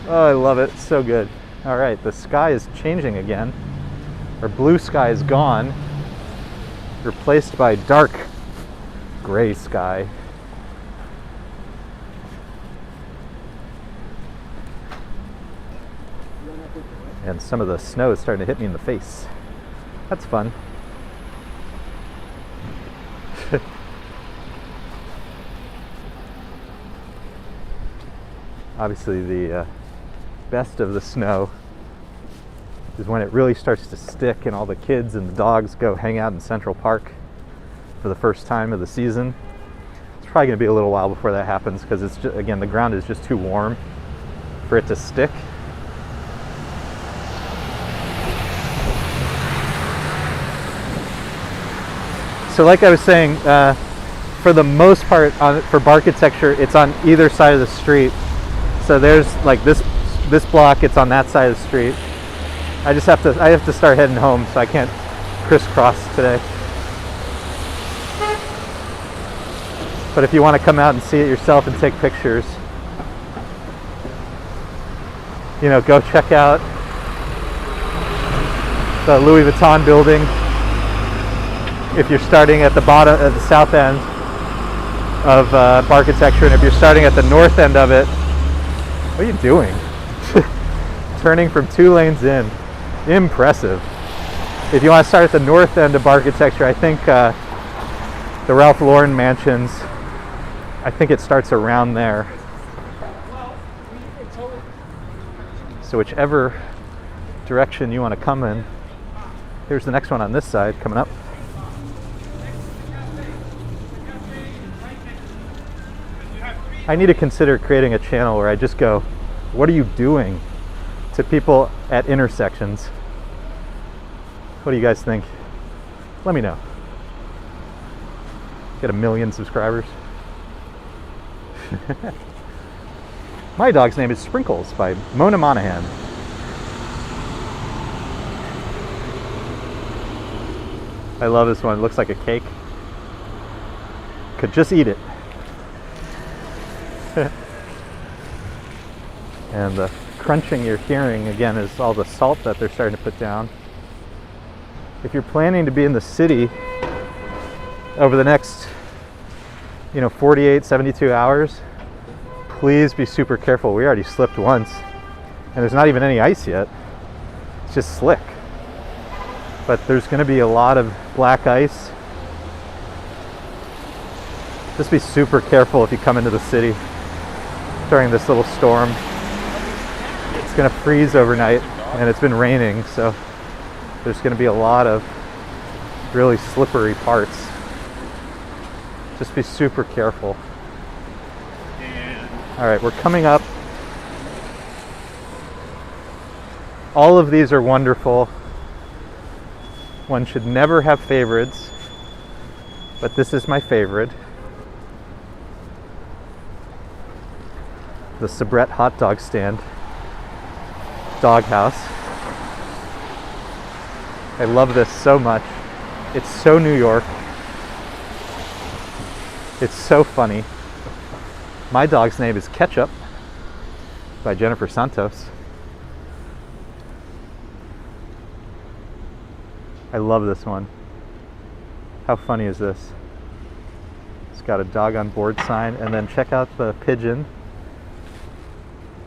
Oh, I love it. It's so good. All right, the sky is changing again. Our blue sky is gone, replaced by dark gray sky. And some of the snow is starting to hit me in the face. That's fun. Obviously the best of the snow is when it really starts to stick and all the kids and the dogs go hang out in Central Park for the first time of the season. It's probably going to be a little while before that happens because it's just, again, the ground is just too warm for it to stick. So like I was saying, for the most part for Barkitecture, it's on either side of the street. So there's like this block, it's on that side of the street. I have to start heading home, so I can't crisscross today. But if you want to come out and see it yourself and take pictures, you know, go check out the Louis Vuitton building. If you're starting at the bottom, at the south end of Barkitecture, and if you're starting at the north end of it, what are you doing? turning from 2 lanes in. Impressive. If you want to start at the north end of Barkitecture, I think the Ralph Lauren mansions, I think it starts around there. So whichever direction you want to come in, here's the next one on this side coming up. I need to consider creating a channel where I just go, what are you doing, to people at intersections. What do you guys think? Let me know. Get 1 million subscribers. My dog's name is Sprinkles by Mona Monahan. I love this one. It looks like a cake. Could just eat it. And the crunching you're hearing again is all the salt that they're starting to put down. If you're planning to be in the city over the next 48, 72 hours, please be super careful. We already slipped once and there's not even any ice yet. It's just slick. But there's going to be a lot of black ice. Just be super careful if you come into the city during this little storm. It's going to freeze overnight and it's been raining, so there's going to be a lot of really slippery parts. Just be super careful. All right, we're coming up. All of these are wonderful. One should never have favorites, but this is my favorite. The Sabrett hot dog stand. Doghouse. I love this so much. It's so New York. It's so funny. My dog's name is Ketchup by Jennifer Santos. I love this one. How funny is this? It's got a dog on board sign, and then check out the pigeon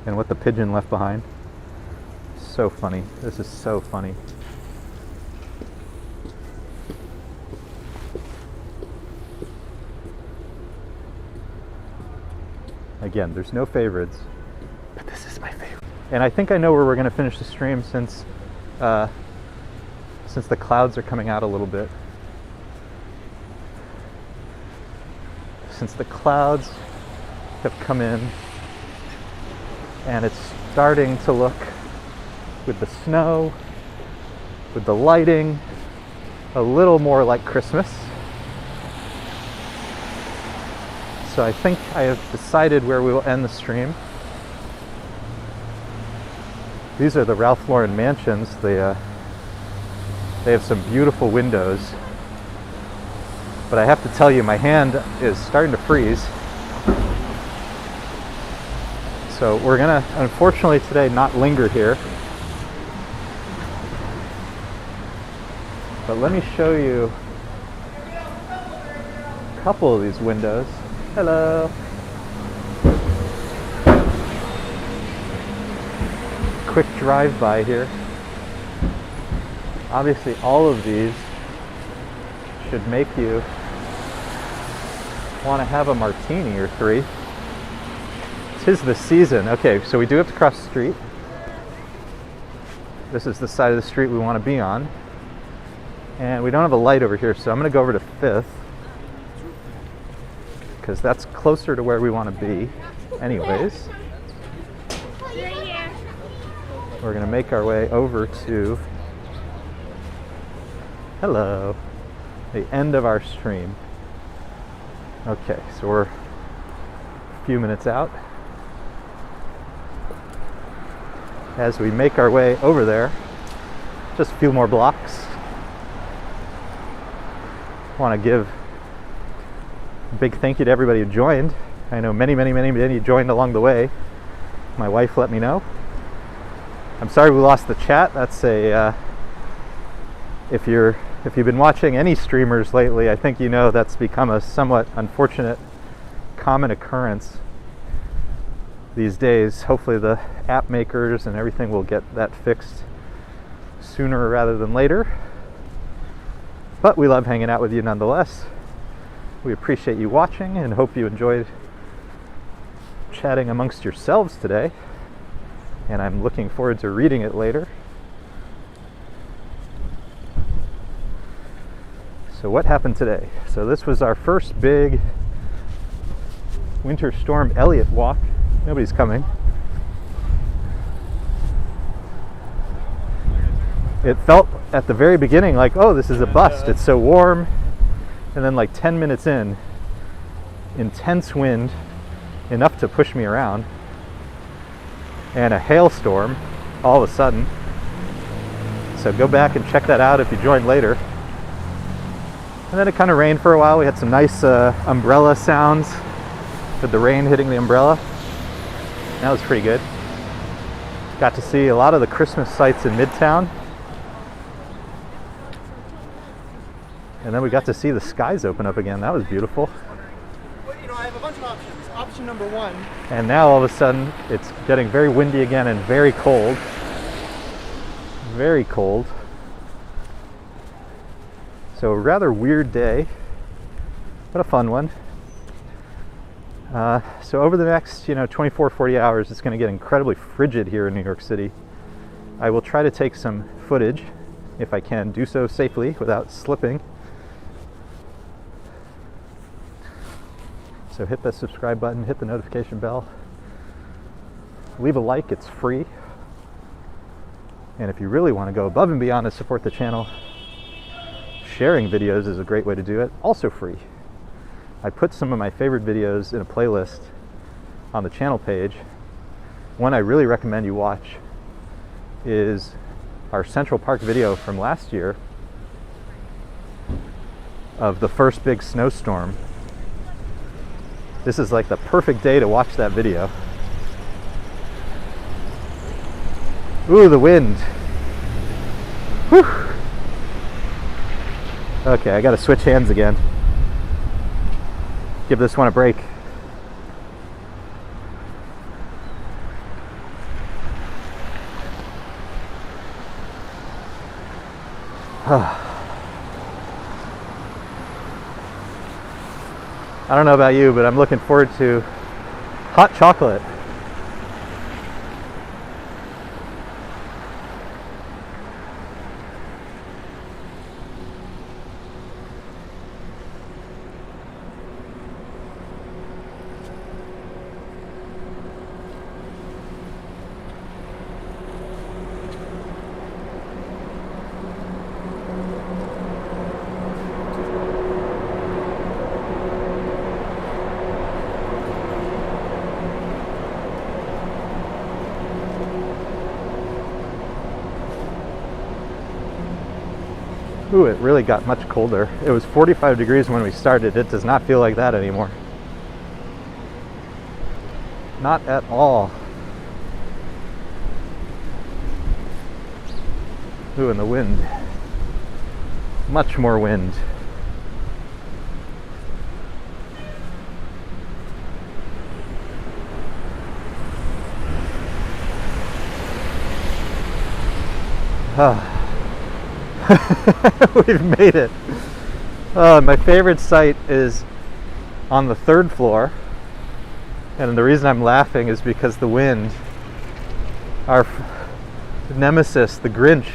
and what the pigeon left behind. So funny. This is so funny. Again, there's no favorites, but this is my favorite. And I think I know where we're going to finish the stream since the clouds are coming out a little bit. Since the clouds have come in and it's starting to look, with the snow, with the lighting, a little more like Christmas. So I think I have decided where we will end the stream. These are the Ralph Lauren mansions. They have some beautiful windows. But I have to tell you, my hand is starting to freeze. So we're gonna, unfortunately today, not linger here. But let me show you a couple of these windows. Hello. Quick drive-by here. Obviously all of these should make you want to have a martini or 3. 'Tis the season. Okay, so we do have to cross the street. This is the side of the street we want to be on. And we don't have a light over here, so I'm going to go over to 5th. Because that's closer to where we want to be. Anyways. We're going to make our way over to, hello, the end of our stream. Okay, so we're a few minutes out. As we make our way over there, just a few more blocks. I want to give a big thank you to everybody who joined. I know many joined along the way. My wife let me know. I'm sorry we lost the chat. That's a if you've been watching any streamers lately, I think you know that's become a somewhat unfortunate common occurrence. these days. Hopefully the app makers and everything will get that fixed sooner rather than later. But we love hanging out with you nonetheless. We appreciate you watching and hope you enjoyed chatting amongst yourselves today. And I'm looking forward to reading it later. So what happened today? So this was our first big winter storm Elliott walk. Nobody's coming. It felt at the very beginning like, oh, this is a bust. It's so warm. And then like 10 minutes in, intense wind, enough to push me around, and a hailstorm all of a sudden. So go back and check that out if you joined later. And then it kind of rained for a while. We had some nice umbrella sounds with the rain hitting the umbrella. That was pretty good. Got to see a lot of the Christmas sights in Midtown. And then we got to see the skies open up again. That was beautiful. Well, I have a bunch of options. Option number one. And now all of a sudden it's getting very windy again and very cold. Very cold. So a rather weird day, but a fun one. So over the next 24, 40 hours, it's going to get incredibly frigid here in New York City. I will try to take some footage, if I can do so safely without slipping. So hit the subscribe button, hit the notification bell, leave a like, it's free. And if you really want to go above and beyond to support the channel, sharing videos is a great way to do it, also free. I put some of my favorite videos in a playlist on the channel page. One I really recommend you watch is our Central Park video from last year of the first big snowstorm. This is like the perfect day to watch that video. Ooh, the wind. Whew. Okay, I gotta switch hands again. Give this one a break. I don't know about you, but I'm looking forward to hot chocolate. Ooh, it really got much colder. It was 45 degrees when we started. It does not feel like that anymore. Not at all. Ooh, and the wind. Much more wind. We've made it. My favorite site is on the 3rd floor, and the reason I'm laughing is because the wind, our nemesis, the Grinch,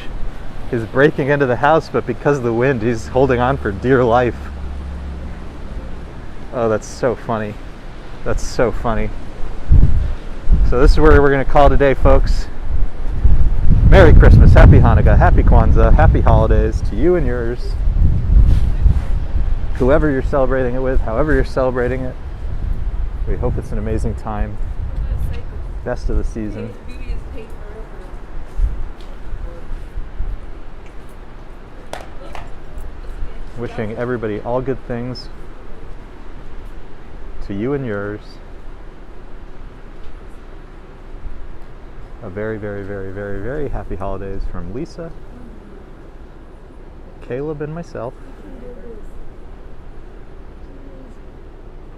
is breaking into the house, but because of the wind, he's holding on for dear life. Oh, that's so funny. That's so funny. So this is where we're going to call today, folks. Merry Christmas, Happy Hanukkah, Happy Kwanzaa, Happy Holidays to you and yours. Whoever you're celebrating it with, however you're celebrating it, we hope it's an amazing time. Best of the season. Wishing everybody all good things to you and yours. A very, very, very, very, very happy holidays from Lisa, Caleb, and myself.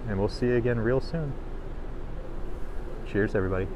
And we'll see you again real soon. Cheers, everybody.